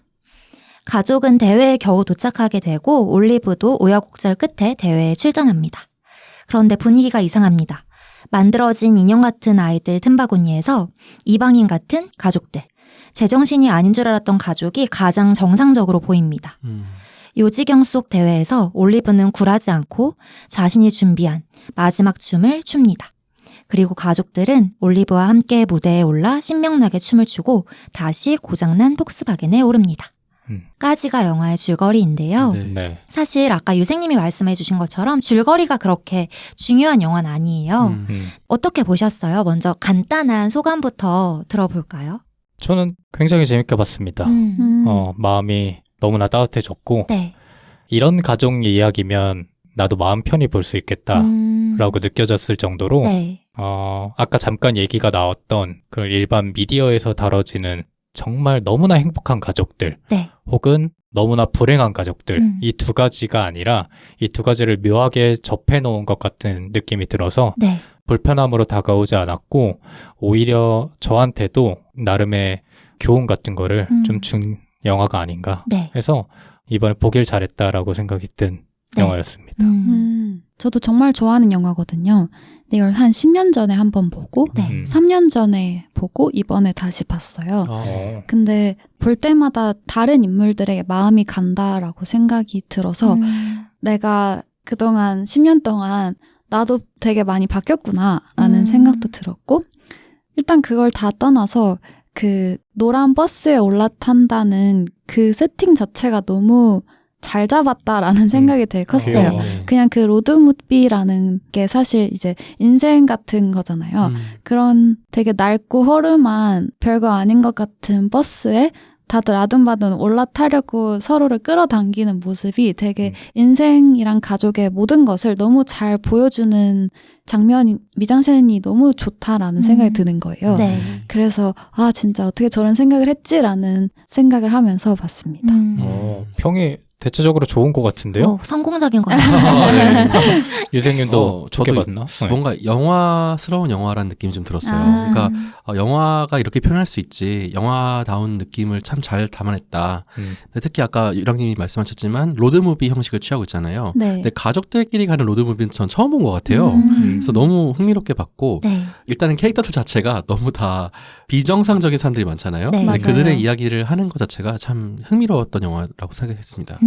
가족은 대회에 겨우 도착하게 되고 올리브도 우여곡절 끝에 대회에 출전합니다. 그런데 분위기가 이상합니다. 만들어진 인형 같은 아이들 틈바구니에서 이방인 같은 가족들, 제정신이 아닌 줄 알았던 가족이 가장 정상적으로 보입니다. 요지경 속 대회에서 올리브는 굴하지 않고 자신이 준비한 마지막 춤을 춥니다. 그리고 가족들은 올리브와 함께 무대에 올라 신명나게 춤을 추고 다시 고장난 폭스바겐에 오릅니다. 까지가 영화의 줄거리인데요. 네. 사실 아까 유생님이 말씀해 주신 것처럼 줄거리가 그렇게 중요한 영화는 아니에요. 어떻게 보셨어요? 먼저 간단한 소감부터 들어볼까요? 저는 굉장히 재밌게 봤습니다. 마음이 너무나 따뜻해졌고 네. 이런 가족 이야기면 나도 마음 편히 볼 수 있겠다라고 느껴졌을 정도로 네. 아까 잠깐 얘기가 나왔던 그 일반 미디어에서 다뤄지는 정말 너무나 행복한 가족들 네. 혹은 너무나 불행한 가족들 이 두 가지가 아니라 이 두 가지를 묘하게 접해 놓은 것 같은 느낌이 들어서 네. 불편함으로 다가오지 않았고 오히려 저한테도 나름의 교훈 같은 거를 좀 준 영화가 아닌가 네. 해서 이번에 보길 잘했다라고 생각이 든 네. 영화였습니다. 저도 정말 좋아하는 영화거든요. 근데 이걸 한 10년 전에 한 번 보고 네. 3년 전에 보고 이번에 다시 봤어요. 어. 근데 볼 때마다 다른 인물들에게 마음이 간다라고 생각이 들어서 내가 그동안 10년 동안 나도 되게 많이 바뀌었구나라는 생각도 들었고 일단 그걸 다 떠나서 그 노란 버스에 올라탄다는 그 세팅 자체가 너무 잘 잡았다라는 생각이 되게 컸어요. 네. 그냥 그 로드무비라는 게 사실 이제 인생 같은 거잖아요. 그런 되게 낡고 허름한 별거 아닌 것 같은 버스에 다들 아둥바둥 올라타려고 서로를 끌어당기는 모습이 되게 인생이랑 가족의 모든 것을 너무 잘 보여주는 장면이 미장센이 너무 좋다라는 생각이 드는 거예요. 네. 그래서 아 진짜 어떻게 저런 생각을 했지라는 생각을 하면서 봤습니다. 평이 대체적으로 좋은 것 같은데요? 성공적인 것 같아요. 네. 유생님도 저도 좋게 봤나? 네. 뭔가 영화스러운 영화라는 느낌이 좀 들었어요. 그러니까 영화가 이렇게 표현할 수 있지 영화다운 느낌을 참 잘 담아냈다. 근데 특히 아까 유랑님이 말씀하셨지만 로드무비 형식을 취하고 있잖아요. 네. 근데 가족들끼리 가는 로드무비는 전 처음 본 것 같아요. 그래서 너무 흥미롭게 봤고 네. 일단은 캐릭터들 자체가 너무 다 비정상적인 사람들이 많잖아요. 네. 근데 맞아요. 그들의 이야기를 하는 것 자체가 참 흥미로웠던 영화라고 생각했습니다.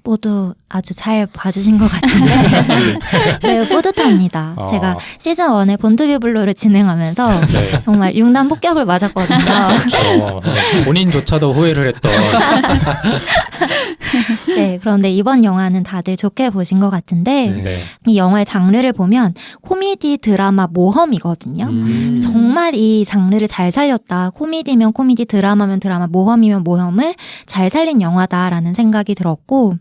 모두 아주 잘 봐주신 것 같은데 매우 뿌듯합니다. 제가 시즌 1의 본투비 블루를 진행하면서 네. 정말 융단 폭격을 맞았거든요. 그렇죠. 네. 본인조차도 후회를 했던. 네, 그런데 이번 영화는 다들 좋게 보신 것 같은데 네. 이 영화의 장르를 보면 코미디, 드라마, 모험이거든요. 정말 이 장르를 잘 살렸다. 코미디면 코미디, 드라마면 드라마, 모험이면 모험을 잘 살린 영화다라는 생각이 들었고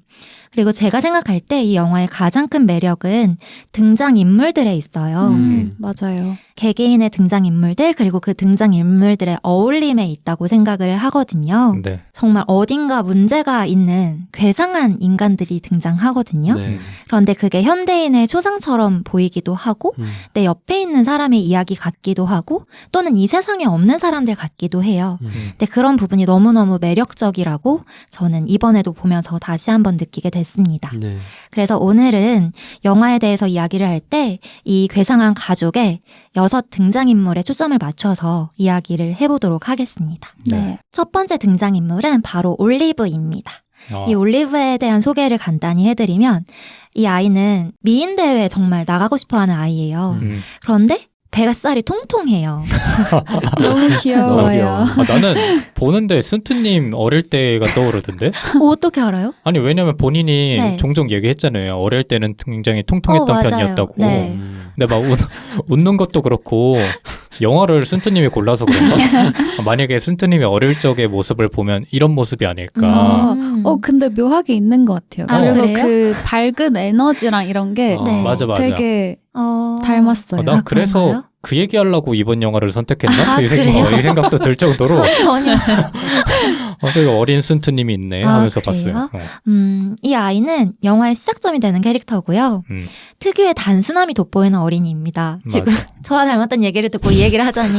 그리고 제가 생각할 때 이 영화의 가장 큰 매력은 등장인물들에 있어요. 맞아요. 개개인의 등장인물들 그리고 그 등장인물들의 어울림에 있다고 생각을 하거든요. 네. 정말 어딘가 문제가 있는 괴상한 인간들이 등장하거든요. 네. 그런데 그게 현대인의 초상처럼 보이기도 하고 내 옆에 있는 사람의 이야기 같기도 하고 또는 이 세상에 없는 사람들 같기도 해요. 근데 그런 부분이 너무너무 매력적이라고 저는 이번에도 보면서 다시 한번 느끼게 됐습니다. 네. 그래서 오늘은 영화에 대해서 이야기를 할 때 이 괴상한 가족의 6 등장인물에 초점을 맞춰서 이야기를 해보도록 하겠습니다. 네. 첫 번째 등장인물은 바로 올리브입니다. 이 올리브에 대한 소개를 간단히 해드리면 이 아이는 미인대회에 정말 나가고 싶어하는 아이예요. 그런데 배가살이 통통해요. 너무 귀여워요. 나는 보는데 쓴트님 어릴 때가 떠오르던데? 어떻게 알아요? 아니 왜냐면 본인이 네. 종종 얘기했잖아요. 어릴 때는 굉장히 통통했던 맞아요. 편이었다고. 네. 근데 막 웃는 것도 그렇고 영화를 쓴트님이 골라서 그런가? 만약에 쓴트님이 어릴 적의 모습을 보면 이런 모습이 아닐까. 근데 묘하게 있는 것 같아요. 아, 그리고 그래요? 그 밝은 에너지랑 이런 게 네. 맞아. 되게 닮았어요. 닮았어요. 난 그래서 그런가요? 그 얘기하려고 이번 영화를 선택했나? 아, 그래요? 이 생각도 들 정도로 전혀. 되게 어린 쓴트님이 있네 아, 하면서 그래요? 봤어요. 이 아이는 영화의 시작점이 되는 캐릭터고요. 특유의 단순함이 돋보이는 어린이입니다. 지금 맞아. 저와 닮았다는 얘기를 듣고 이 얘기를 하자니.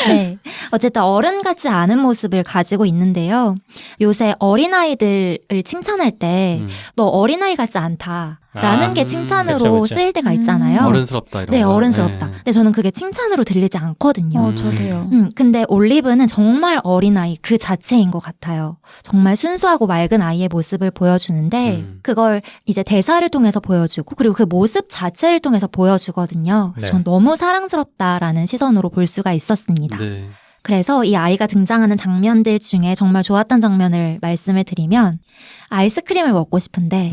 네. 어쨌든 어른 같지 않은 모습을 가지고 있는데요. 요새 어린아이들을 칭찬할 때 너 어린아이 같지 않다라는 게 칭찬으로 그쵸. 쓰일 때가 있잖아요. 어른스럽다 이런 네, 거. 어른스럽다. 네. 근데 저는 그게 칭찬으로 들리지 않거든요. 저도요. 근데 올리브는 정말 어린아이 그 자체인 것 같아요. 정말 순수하고 맑은 아이의 모습을 보여주는데 그걸 이제 대사를 통해서 보여주고 그리고 그 모습 자체를 통해서 보여주거든요. 그래서 네. 전 너무 사랑스럽다라는 시선으로 볼 수가 있었습니다. 네. 그래서 이 아이가 등장하는 장면들 중에 정말 좋았던 장면을 말씀을 드리면 아이스크림을 먹고 싶은데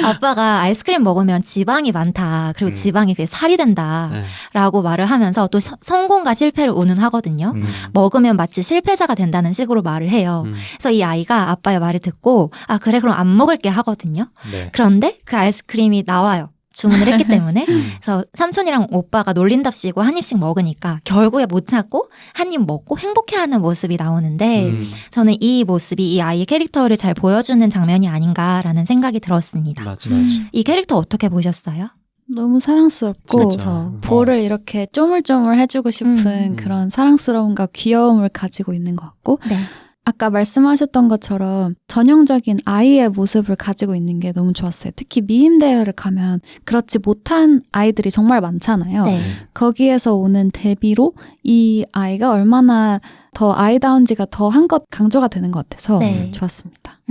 아빠가 아이스크림 먹으면 지방이 많다. 그리고 지방이 그게 살이 된다. 네. 라고 말을 하면서 또 성공과 실패를 운운하거든요. 먹으면 마치 실패자가 된다는 식으로 말을 해요. 그래서 이 아이가 아빠의 말을 듣고 아 그래 그럼 안 먹을게 하거든요. 네. 그런데 그 아이스크림이 나와요. 주문을 했기 때문에 그래서 삼촌이랑 오빠가 놀린답시고 한 입씩 먹으니까 결국에 못 참고 한 입 먹고 행복해하는 모습이 나오는데 저는 이 모습이 이 아이의 캐릭터를 잘 보여주는 장면이 아닌가라는 생각이 들었습니다. 맞아. 이 캐릭터 어떻게 보셨어요? 너무 사랑스럽고 진짜. 볼을 이렇게 쪼물쪼물 해주고 싶은 그런 사랑스러움과 귀여움을 가지고 있는 것 같고 네. 아까 말씀하셨던 것처럼 전형적인 아이의 모습을 가지고 있는 게 너무 좋았어요. 특히 미임대회를 가면 그렇지 못한 아이들이 정말 많잖아요. 네. 거기에서 오는 대비로 이 아이가 얼마나 더 아이다운지가 더 한껏 강조가 되는 것 같아서 네. 좋았습니다.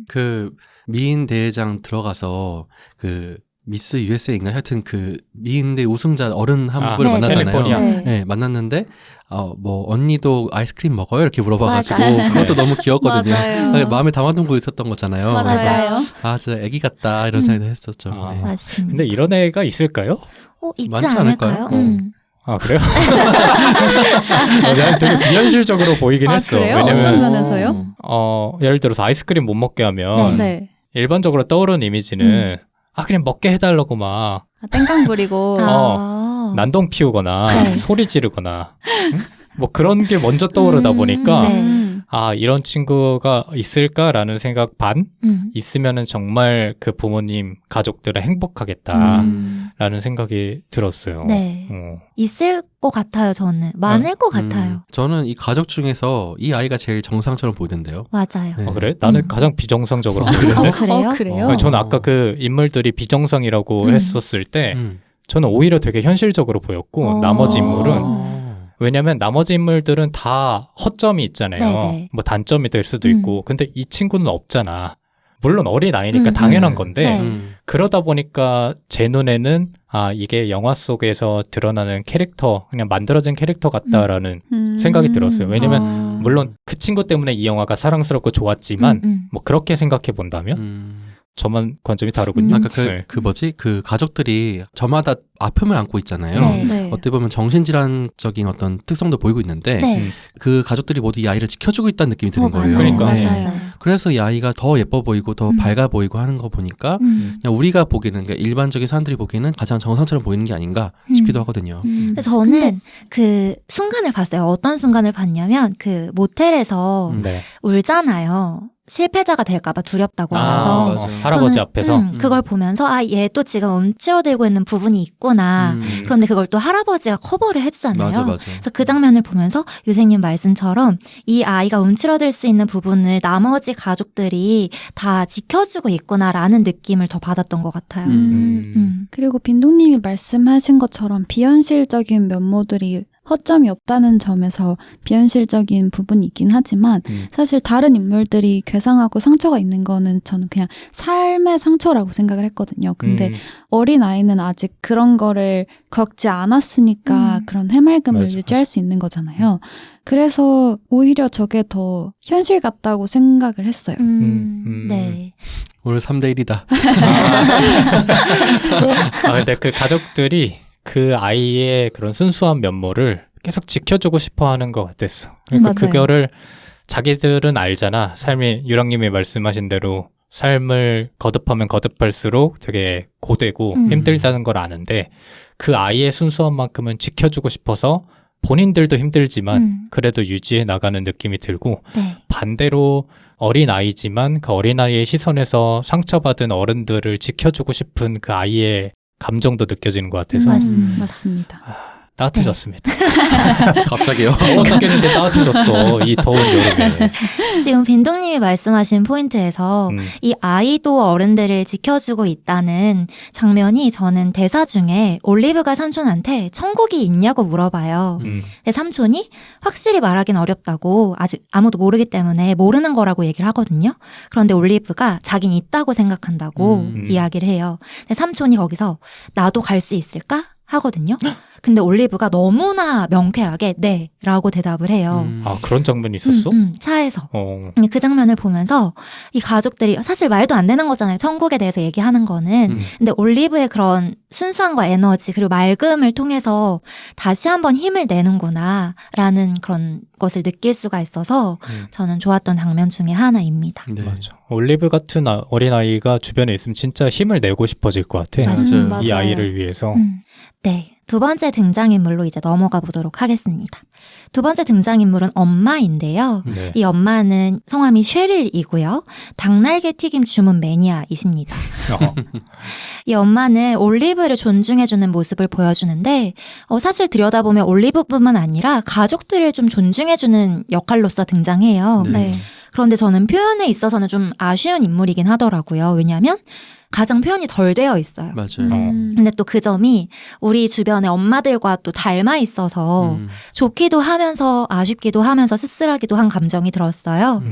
그 미인 대회장 들어가서 그 미스 USA인가 하여튼 그 미인대 우승자 어른 한 분을 네, 만나잖아요. 캘리포니아. 네, 만났는데 뭐 언니도 아이스크림 먹어요? 이렇게 물어봐가지고 맞아요. 그것도 너무 귀엽거든요. 맞아요. 마음에 담아두고 있었던 거잖아요. 맞아요. 아, 진짜 애기 같다 이런 생각도 했었죠. 아. 네. 맞습니다. 근데 이런 애가 있을까요? 있지 많지 않을까요? 않을까요? 아, 그래요? 난 되게 비현실적으로 보이긴 아, 했어. 그래요? 왜냐면 어떤 면에서요? 예를 들어서 아이스크림 못 먹게 하면 네. 일반적으로 떠오르는 이미지는 그냥 먹게 해달라고 막 땡깡 부리고 난동 피우거나 네. 소리 지르거나 응? 뭐 그런 게 먼저 떠오르다 보니까 네. 이런 친구가 있을까라는 생각 반 있으면은 정말 그 부모님 가족들은 행복하겠다라는 생각이 들었어요. 네. 있을 것 같아요, 저는. 많을 것 같아요. 저는 이 가족 중에서 이 아이가 제일 정상처럼 보이던데요. 맞아요. 네. 그래? 나는 가장 비정상적으로 보이는데. 그래요? 그래요? 저는 아까 그 인물들이 비정상이라고 했었을 때 저는 오히려 되게 현실적으로 보였고 나머지 인물은 왜냐면 나머지 인물들은 다 허점이 있잖아요. 네네. 뭐 단점이 될 수도 있고 근데 이 친구는 없잖아. 물론 어린아이니까 당연한 건데 네. 그러다 보니까 제 눈에는 이게 영화 속에서 드러나는 캐릭터 그냥 만들어진 캐릭터 같다라는 생각이 들었어요. 왜냐면 물론 그 친구 때문에 이 영화가 사랑스럽고 좋았지만 뭐 그렇게 생각해 본다면 저만 관점이 다르군요. 아까 네. 그 가족들이 저마다 아픔을 안고 있잖아요. 네. 네. 어떻게 보면 정신질환적인 어떤 특성도 보이고 있는데 네. 그 가족들이 모두 이 아이를 지켜주고 있다는 느낌이 드는 거예요. 그러니까. 맞아요. 그래서 이 아이가 더 예뻐 보이고 더 밝아 보이고 하는 거 보니까 그냥 우리가 보기에는 그러니까 일반적인 사람들이 보기에는 가장 정상처럼 보이는 게 아닌가 싶기도 하거든요. 근데 저는 그 순간을 봤어요. 어떤 순간을 봤냐면 그 모텔에서 네. 울잖아요. 실패자가 될까봐 두렵다고 하면서 맞아요. 할아버지 저는, 앞에서 그걸 보면서 얘도 지금 움츠러들고 있는 부분이 있구나. 그런데 그걸 또 할아버지가 커버를 해주잖아요. 맞아. 그래서 그 장면을 보면서 유생님 말씀처럼 이 아이가 움츠러들 수 있는 부분을 나머지 가족들이 다 지켜주고 있구나라는 느낌을 더 받았던 것 같아요. 그리고 빈둥님이 말씀하신 것처럼 비현실적인 면모들이 허점이 없다는 점에서 비현실적인 부분이 있긴 하지만 사실 다른 인물들이 괴상하고 상처가 있는 거는 저는 그냥 삶의 상처라고 생각을 했거든요. 근데 어린아이는 아직 그런 거를 겪지 않았으니까 그런 해맑음을 맞아. 유지할 수 있는 거잖아요. 그래서 오히려 저게 더 현실 같다고 생각을 했어요. 네. 오늘 3대1이다. 근데 그 가족들이 그 아이의 그런 순수한 면모를 계속 지켜주고 싶어 하는 것 같았어. 그러니까 맞아요. 그거를 자기들은 알잖아. 삶이 유랑님이 말씀하신 대로 삶을 거듭하면 거듭할수록 되게 고되고 힘들다는 걸 아는데 그 아이의 순수한 만큼은 지켜주고 싶어서 본인들도 힘들지만 그래도 유지해 나가는 느낌이 들고 네. 반대로 어린아이지만 그 어린아이의 시선에서 상처받은 어른들을 지켜주고 싶은 그 아이의 감정도 느껴지는 것 같아서 맞습니다. 따뜻해졌습니다. 갑자기요? 더워 죽겠는데 따뜻해졌어. 이 더운 여름에. 지금 빈동님이 말씀하신 포인트에서 이 아이도 어른들을 지켜주고 있다는 장면이 저는 대사 중에 올리브가 삼촌한테 천국이 있냐고 물어봐요. 근데 삼촌이 확실히 말하긴 어렵다고 아직 아무도 모르기 때문에 모르는 거라고 얘기를 하거든요. 그런데 올리브가 자긴 있다고 생각한다고 이야기를 해요. 근데 삼촌이 거기서 나도 갈 수 있을까? 하거든요. 근데 올리브가 너무나 명쾌하게 네 라고 대답을 해요. 아, 그런 장면이 있었어? 차에서. 그 장면을 보면서 이 가족들이 사실 말도 안 되는 거잖아요. 천국에 대해서 얘기하는 거는. 근데 올리브의 그런 순수함과 에너지 그리고 맑음을 통해서 다시 한번 힘을 내는구나 라는 그런 것을 느낄 수가 있어서 저는 좋았던 장면 중에 하나입니다. 네. 맞아. 올리브 같은 어린아이가 주변에 있으면 진짜 힘을 내고 싶어질 것 같아. 맞아요. 이 아이를 위해서. 네. 두 번째 등장인물로 이제 넘어가 보도록 하겠습니다. 두 번째 등장인물은 엄마인데요. 네. 이 엄마는 성함이 쉐릴이고요. 닭날개 튀김 주문 매니아이십니다. 이 엄마는 올리브를 존중해주는 모습을 보여주는데 사실 들여다보면 올리브뿐만 아니라 가족들을 좀 존중해주는 역할로서 등장해요. 네. 그런데 저는 표현에 있어서는 좀 아쉬운 인물이긴 하더라고요. 왜냐하면 가장 표현이 덜 되어 있어요. 맞아요. 근데 또 그 점이 우리 주변의 엄마들과 또 닮아 있어서 좋기도 하면서 아쉽기도 하면서 씁쓸하기도 한 감정이 들었어요.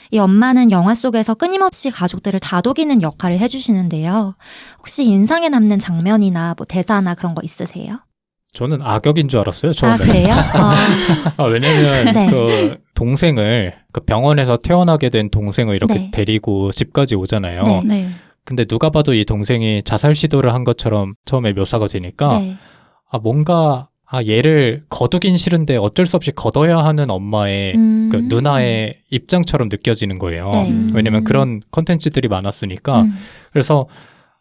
이 엄마는 영화 속에서 끊임없이 가족들을 다독이는 역할을 해주시는데요. 혹시 인상에 남는 장면이나 뭐 대사나 그런 거 있으세요? 저는 악역인 줄 알았어요, 처음에. 아, 그래요? 왜냐면 네. 그 동생을 그 병원에서 퇴원하게 된 동생을 이렇게 네. 데리고 집까지 오잖아요. 네. 네. 근데 누가 봐도 이 동생이 자살 시도를 한 것처럼 처음에 묘사가 되니까 네. 뭔가 얘를 거두긴 싫은데 어쩔 수 없이 걷어야 하는 엄마의 그 누나의 입장처럼 느껴지는 거예요. 네. 왜냐면 그런 컨텐츠들이 많았으니까. 그래서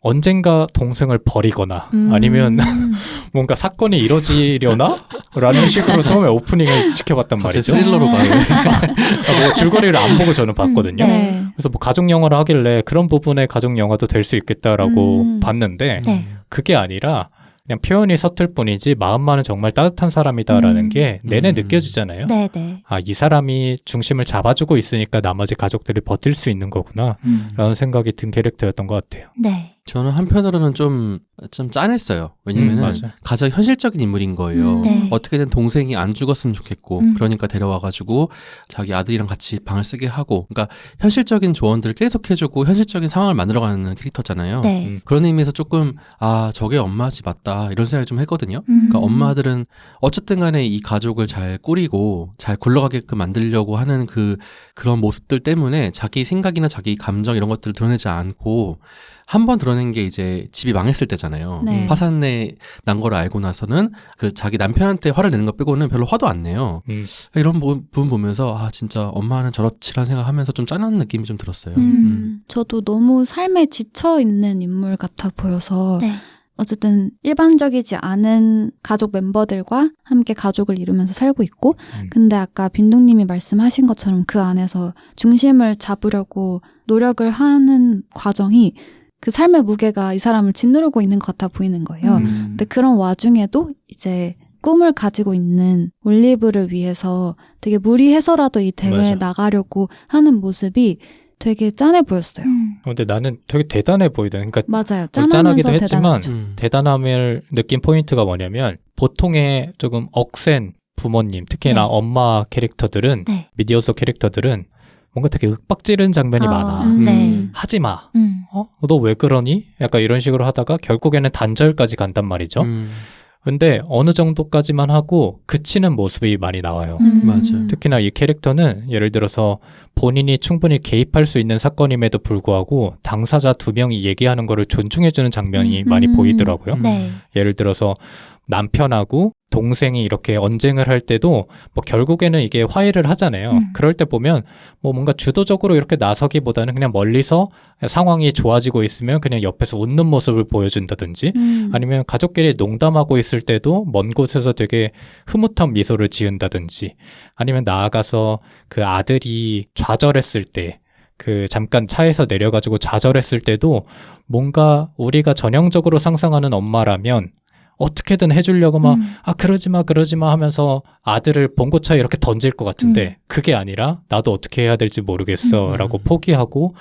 언젠가 동생을 버리거나 아니면 뭔가 사건이 이뤄지려나? 라는 식으로 처음에 오프닝을 지켜봤단 갑자기 말이죠. 스릴러로 가요. 뭐 줄거리를 안 보고 저는 봤거든요. 네. 그래서 뭐 가족 영화를 하길래 그런 부분의 가족 영화도 될 수 있겠다라고 봤는데 네. 그게 아니라 그냥 표현이 서툴 뿐이지 마음만은 정말 따뜻한 사람이다라는 게 내내 느껴지잖아요. 네, 네. 이 사람이 중심을 잡아주고 있으니까 나머지 가족들이 버틸 수 있는 거구나 라는 생각이 든 캐릭터였던 것 같아요. 네. 저는 한편으로는 좀 짠했어요. 왜냐면은 맞아요. 가장 현실적인 인물인 거예요. 네. 어떻게든 동생이 안 죽었으면 좋겠고 그러니까 데려와가지고 자기 아들이랑 같이 방을 쓰게 하고 그러니까 현실적인 조언들을 계속 해주고 현실적인 상황을 만들어가는 캐릭터잖아요. 네. 그런 의미에서 조금 저게 엄마지 맞다 이런 생각을 좀 했거든요. 그러니까 엄마들은 어쨌든 간에 이 가족을 잘 꾸리고 잘 굴러가게끔 만들려고 하는 그런 모습들 때문에 자기 생각이나 자기 감정 이런 것들을 드러내지 않고 한 번 드러낸 게 이제 집이 망했을 때잖아요. 네. 파산내 난 거를 알고 나서는 그 자기 남편한테 화를 내는 것 빼고는 별로 화도 안 내요. 이런 부분 보면서 진짜 엄마는 저렇지라는 생각하면서 좀 짠한 느낌이 좀 들었어요. 저도 너무 삶에 지쳐 있는 인물 같아 보여서 네. 어쨌든 일반적이지 않은 가족 멤버들과 함께 가족을 이루면서 살고 있고 근데 아까 빈둥님이 말씀하신 것처럼 그 안에서 중심을 잡으려고 노력을 하는 과정이 그 삶의 무게가 이 사람을 짓누르고 있는 것 같아 보이는 거예요. 근데 그런 와중에도 이제 꿈을 가지고 있는 올리브를 위해서 되게 무리해서라도 이 대회에 맞아. 나가려고 하는 모습이 되게 짠해 보였어요. 근데 나는 되게 대단해 보이던 그러니까 맞아요. 짠하기도 짠하면서 했지만 대단하죠. 대단함을 느낀 포인트가 뭐냐면 보통의 조금 억센 부모님 특히나 네. 엄마 캐릭터들은 네. 미디어 속 캐릭터들은 뭔가 되게 윽박지른 장면이 많아. 네. 하지마. 너 왜 그러니? 약간 이런 식으로 하다가 결국에는 단절까지 간단 말이죠. 근데 어느 정도까지만 하고 그치는 모습이 많이 나와요. 맞아요. 특히나 이 캐릭터는 예를 들어서 본인이 충분히 개입할 수 있는 사건임에도 불구하고 당사자 2명이 얘기하는 거를 존중해주는 장면이 많이 보이더라고요. 네. 예를 들어서 남편하고 동생이 이렇게 언쟁을 할 때도 뭐 결국에는 이게 화해를 하잖아요. 그럴 때 보면 뭐 뭔가 주도적으로 이렇게 나서기보다는 그냥 멀리서 상황이 좋아지고 있으면 그냥 옆에서 웃는 모습을 보여준다든지 아니면 가족끼리 농담하고 있을 때도 먼 곳에서 되게 흐뭇한 미소를 지은다든지 아니면 나아가서 그 아들이 좌절했을 때 그 잠깐 차에서 내려가지고 좌절했을 때도 뭔가 우리가 전형적으로 상상하는 엄마라면 어떻게든 해주려고 막 그러지 마 하면서 아들을 봉고차에 이렇게 던질 것 같은데 그게 아니라 나도 어떻게 해야 될지 모르겠어 라고 포기하고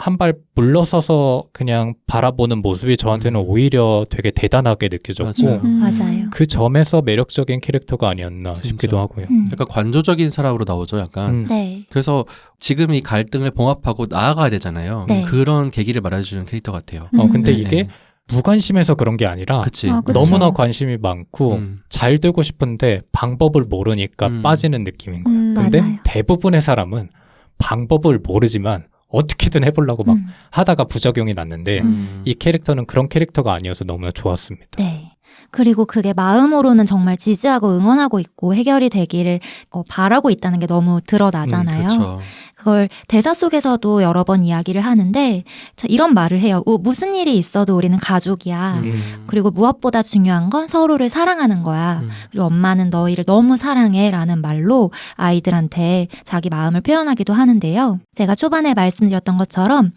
한 발 물러서서 그냥 바라보는 모습이 저한테는 오히려 되게 대단하게 느껴졌고 맞아요. 그 점에서 매력적인 캐릭터가 아니었나 싶기도 하고요. 약간 관조적인 사람으로 나오죠. 약간. 네. 그래서 지금 이 갈등을 봉합하고 나아가야 되잖아요. 네. 그런 계기를 말해주는 캐릭터 같아요. 근데 네, 이게 네. 무관심해서 그런 게 아니라 그치. 아, 그쵸. 너무나 관심이 많고 잘 되고 싶은데 방법을 모르니까 빠지는 느낌인 거야. 근데 맞아요. 대부분의 사람은 방법을 모르지만 어떻게든 해보려고 막 하다가 부작용이 났는데 이 캐릭터는 그런 캐릭터가 아니어서 너무나 좋았습니다. 네. 그리고 그게 마음으로는 정말 지지하고 응원하고 있고 해결이 되기를 바라고 있다는 게 너무 드러나잖아요. 그렇죠. 그걸 대사 속에서도 여러 번 이야기를 하는데 자, 이런 말을 해요. 무슨 일이 있어도 우리는 가족이야. 그리고 무엇보다 중요한 건 서로를 사랑하는 거야. 그리고 엄마는 너희를 너무 사랑해 라는 말로 아이들한테 자기 마음을 표현하기도 하는데요. 제가 초반에 말씀드렸던 것처럼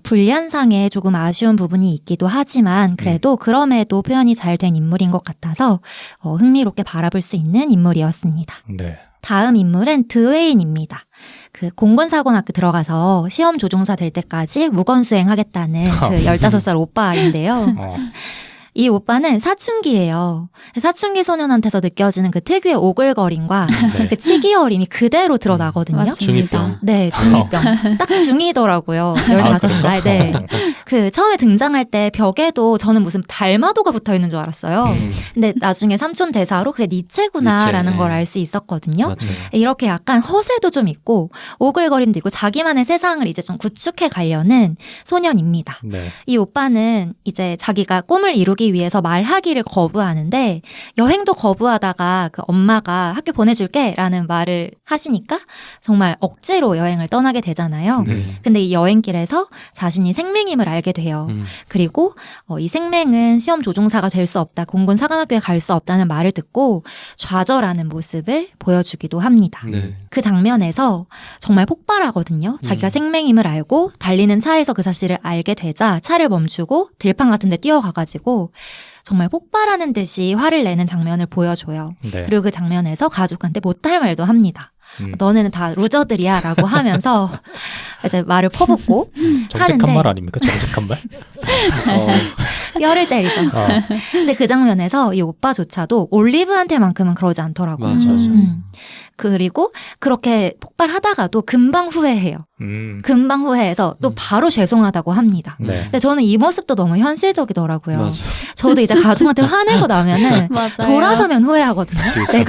분량상에 조금 아쉬운 부분이 있기도 하지만 그래도 그럼에도 표현이 잘 된 인물인 것 같아서 흥미롭게 바라볼 수 있는 인물이었습니다. 네. 다음 인물은 드웨인입니다. 그 공군사관학교 들어가서 시험 조종사 될 때까지 무건수행하겠다는 그 15살 오빠인데요. 이 오빠는 사춘기예요. 사춘기 소년한테서 느껴지는 그 특유의 오글거림과 네. 그 치기어림이 그대로 드러나거든요. 맞습니다. 네, 중2병. 딱 중2더라고요. 15살. 네. 그 처음에 등장할 때 벽에도 저는 무슨 달마도가 붙어 있는 줄 알았어요. 근데 나중에 삼촌 대사로 그게 니체구나라는 니체. 걸 알 수 있었거든요. 맞아요. 이렇게 약간 허세도 좀 있고 오글거림도 있고 자기만의 세상을 이제 좀 구축해 가려는 소년입니다. 네. 이 오빠는 이제 자기가 꿈을 이루기 위해서 말하기를 거부하는데 여행도 거부하다가 그 엄마가 학교 보내줄게 라는 말을 하시니까 정말 억지로 여행을 떠나게 되잖아요. 근데 이 여행길에서 자신이 생맹임을 알게 돼요. 그리고 이 생맹은 시험 조종사가 될 수 없다. 공군 사관학교에 갈 수 없다는 말을 듣고 좌절하는 모습을 보여주기도 합니다. 네. 그 장면에서 정말 폭발하거든요. 자기가 생맹임을 알고 달리는 차에서 그 사실을 알게 되자 차를 멈추고 들판 같은 데 뛰어가가지고 정말 폭발하는 듯이 화를 내는 장면을 보여줘요. 네. 그리고 그 장면에서 가족한테 못할 말도 합니다. 너네는 다 루저들이야 라고 하면서 이제 말을 퍼붓고 정직한 하는데 말 아닙니까? 정직한 말? 뼈를 때리죠. 근데 그 장면에서 이 오빠조차도 올리브한테만큼은 그러지 않더라고요. 맞아. 그리고 그렇게 폭발하다가도 금방 후회해요. 금방 후회해서 또 바로 죄송하다고 합니다. 네. 근데 저는 이 모습도 너무 현실적이더라고요. 맞아. 저도 이제 가족한테 화내고 나면은 맞아요. 돌아서면 후회하거든요. 그치.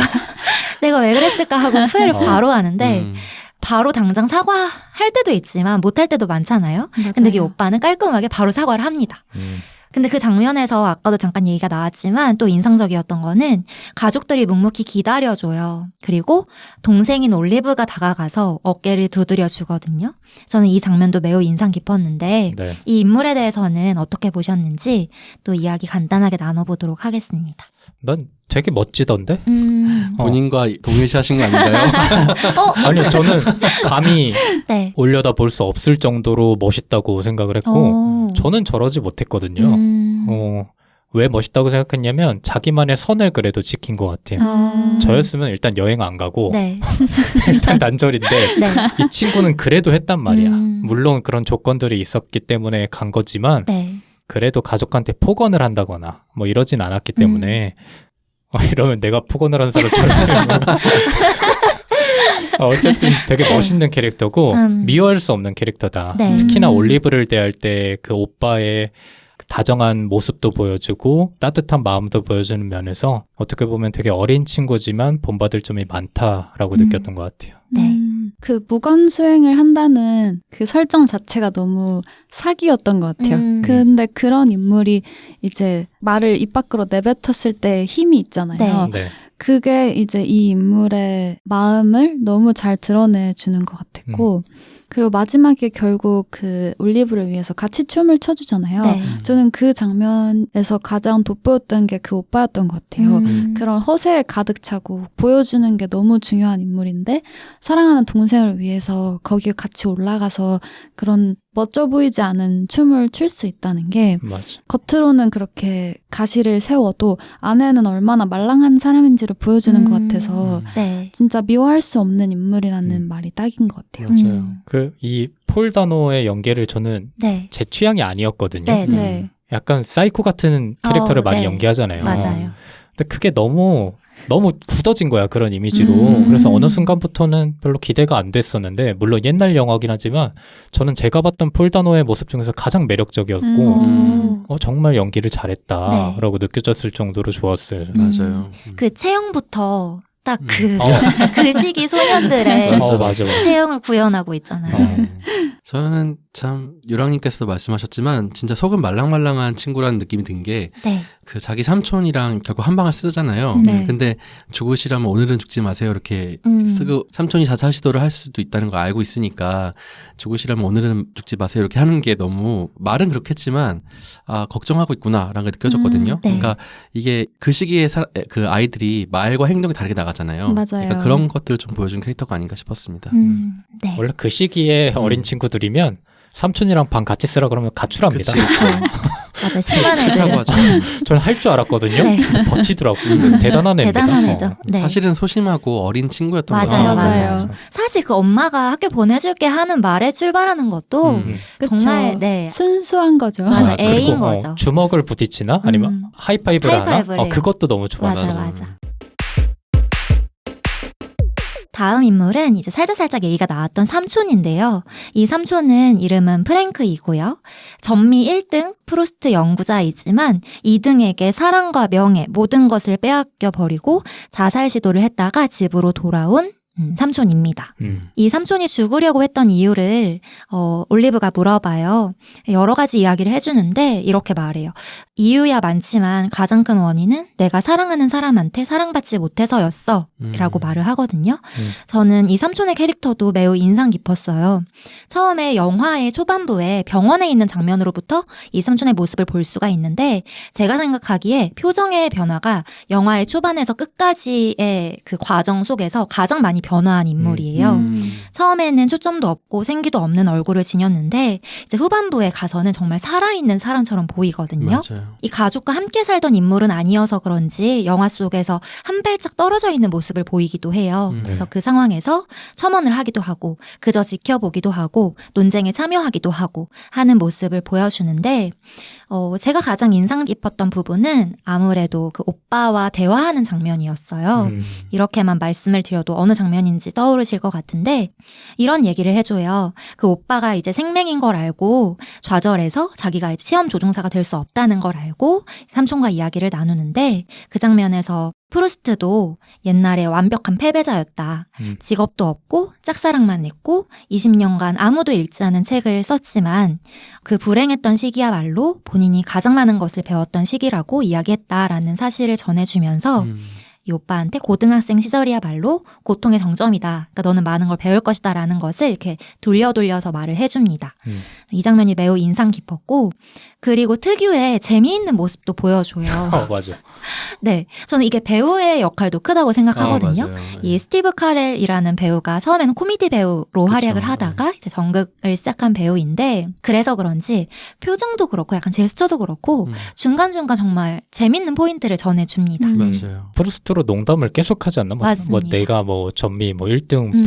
내가 왜 그랬을까 하고 후회를 바로 하는데 바로 당장 사과할 때도 있지만 못할 때도 많잖아요. 맞아요. 근데 이 오빠는 깔끔하게 바로 사과를 합니다. 근데 그 장면에서 아까도 잠깐 얘기가 나왔지만 또 인상적이었던 거는 가족들이 묵묵히 기다려줘요. 그리고 동생인 올리브가 다가가서 어깨를 두드려 주거든요. 저는 이 장면도 매우 인상 깊었는데 네. 이 인물에 대해서는 어떻게 보셨는지 또 이야기 간단하게 나눠보도록 하겠습니다. 난 되게 멋지던데? 본인과 동일시하신 거 아닌가요? 아니 저는 감히 네. 올려다 볼 수 없을 정도로 멋있다고 생각을 했고 저는 저러지 못했거든요. 왜 멋있다고 생각했냐면 자기만의 선을 그래도 지킨 것 같아요. 저였으면 일단 여행 안 가고 네. 일단 난절인데 네. 이 친구는 그래도 했단 말이야. 물론 그런 조건들이 있었기 때문에 간 거지만 네. 그래도 가족한테 폭언을 한다거나 뭐 이러진 않았기 때문에 이러면 내가 폭언을 한 사람처럼 어쨌든 되게 멋있는 캐릭터고 미워할 수 없는 캐릭터다. 네. 특히나 올리브를 대할 때 그 오빠의 다정한 모습도 보여주고 따뜻한 마음도 보여주는 면에서 어떻게 보면 되게 어린 친구지만 본받을 점이 많다라고 느꼈던 것 같아요. 네. 그 무건수행을 한다는 그 설정 자체가 너무 사기였던 것 같아요. 근데 그런 인물이 이제 말을 입 밖으로 내뱉었을 때 힘이 있잖아요. 네. 그게 이제 이 인물의 마음을 너무 잘 드러내주는 것 같았고 그리고 마지막에 결국 그 올리브를 위해서 같이 춤을 춰주잖아요. 네. 저는 그 장면에서 가장 돋보였던 게 그 오빠였던 것 같아요. 그런 허세에 가득 차고 보여주는 게 너무 중요한 인물인데 사랑하는 동생을 위해서 거기에 같이 올라가서 그런 멋져 보이지 않은 춤을 출 수 있다는 게 맞아. 겉으로는 그렇게 가시를 세워도 안에는 얼마나 말랑한 사람인지를 보여주는 것 같아서 네. 진짜 미워할 수 없는 인물이라는 말이 딱인 것 같아요. 맞아요. 그 이 폴 다노의 연기를 저는 네. 제 취향이 아니었거든요. 네. 네. 약간 사이코 같은 캐릭터를 많이 네. 연기하잖아요. 맞아요. 근데 그게 너무 너무 굳어진 거야, 그런 이미지로. 그래서 어느 순간부터는 별로 기대가 안 됐었는데, 물론 옛날 영화긴 하지만 저는 제가 봤던 폴다노의 모습 중에서 가장 매력적이었고 정말 연기를 잘했다라고 느껴졌을 정도로 좋았어요. 맞아요. 그 체형부터 딱 그 시기 소년들의 맞아. 체형을 구현하고 있잖아요. 저는 참 유랑님께서도 말씀하셨지만 진짜 속은 말랑말랑한 친구라는 느낌이 든 게 네. 그 자기 삼촌이랑 결국 한 방을 쓰잖아요. 네. 근데 죽으시라면 오늘은 죽지 마세요 이렇게 쓰고 삼촌이 자살 시도를 할 수도 있다는 걸 알고 있으니까 죽으시라면 오늘은 죽지 마세요 이렇게 하는 게 너무 말은 그렇겠지만 걱정하고 있구나라는 게 느껴졌거든요. 네. 그러니까 이게 그 시기에 그 아이들이 말과 행동이 다르게 나가잖아요. 맞아요. 그러니까 그런 것들을 좀 보여준 캐릭터가 아닌가 싶었습니다. 네. 원래 그 시기에 어린 친구들이면 삼촌이랑 방 같이 쓰라 그러면 가출합니다. 그치. 맞아요. 심한 싫다고 애들. 하죠. 저는 할 줄 알았거든요. 네. 버티더라고요. 대단한 애입니다. 대단한 애죠. 네. 사실은 소심하고 어린 친구였던 거죠. 맞아요, 맞아요. 사실 그 엄마가 학교 보내줄게 하는 말에 출발하는 것도 그쵸. 정말 네. 순수한 거죠. 맞아, 그리고 애인 거죠. 주먹을 부딪히나 아니면 하이파이브를 하이파이브를 하나? 해요. 그것도 너무 좋았어요. 맞아. 다음 인물은 이제 살짝 얘기가 나왔던 삼촌인데요. 이 삼촌은 이름은 프랭크이고요. 전미 1등 프루스트 연구자이지만 2등에게 사랑과 명예 모든 것을 빼앗겨 버리고 자살 시도를 했다가 집으로 돌아온 삼촌입니다. 이 삼촌이 죽으려고 했던 이유를 올리브가 물어봐요. 여러 가지 이야기를 해주는데 이렇게 말해요. 이유야 많지만 가장 큰 원인은 내가 사랑하는 사람한테 사랑받지 못해서였어 라고 말을 하거든요. 저는 이 삼촌의 캐릭터도 매우 인상 깊었어요. 처음에 영화의 초반부에 병원에 있는 장면으로부터 이 삼촌의 모습을 볼 수가 있는데 제가 생각하기에 표정의 변화가 영화의 초반에서 끝까지의 그 과정 속에서 가장 많이 변화한 인물이에요. 처음에는 초점도 없고 생기도 없는 얼굴을 지녔는데 이제 후반부에 가서는 정말 살아있는 사람처럼 보이거든요. 맞아요. 이 가족과 함께 살던 인물은 아니어서 그런지 영화 속에서 한 발짝 떨어져 있는 모습을 보이기도 해요. 그래서 그 상황에서 첨언을 하기도 하고 그저 지켜보기도 하고 논쟁에 참여하기도 하고 하는 모습을 보여주는데 제가 가장 인상 깊었던 부분은 아무래도 그 오빠와 대화하는 장면이었어요. 이렇게만 말씀을 드려도 어느 장면인지 떠오르실 것 같은데 이런 얘기를 해줘요. 그 오빠가 이제 생맹인 걸 알고 좌절해서 자기가 이제 시험 조종사가 될 수 없다는 걸 알고 삼촌과 이야기를 나누는데 그 장면에서 프루스트도 옛날에 완벽한 패배자였다. 직업도 없고 짝사랑만 했고 20년간 아무도 읽지 않은 책을 썼지만 그 불행했던 시기야말로 본인이 가장 많은 것을 배웠던 시기라고 이야기했다라는 사실을 전해주면서 이 오빠한테 고등학생 시절이야말로 고통의 정점이다. 그러니까 너는 많은 걸 배울 것이다 라는 것을 이렇게 돌려서 말을 해줍니다. 이 장면이 매우 인상 깊었고 그리고 특유의 재미있는 모습도 보여줘요. 맞아. 네, 저는 이게 배우의 역할도 크다고 생각하거든요. 이 스티브 카렐이라는 배우가 처음에는 코미디 배우로 활약을 하다가 이제 전극을 시작한 배우인데 그래서 그런지 표정도 그렇고 약간 제스처도 그렇고 중간중간 정말 재밌는 포인트를 전해줍니다. 맞아요. 프루스트로 농담을 계속 하지 않나? 맞습니다. 내가 전미 1등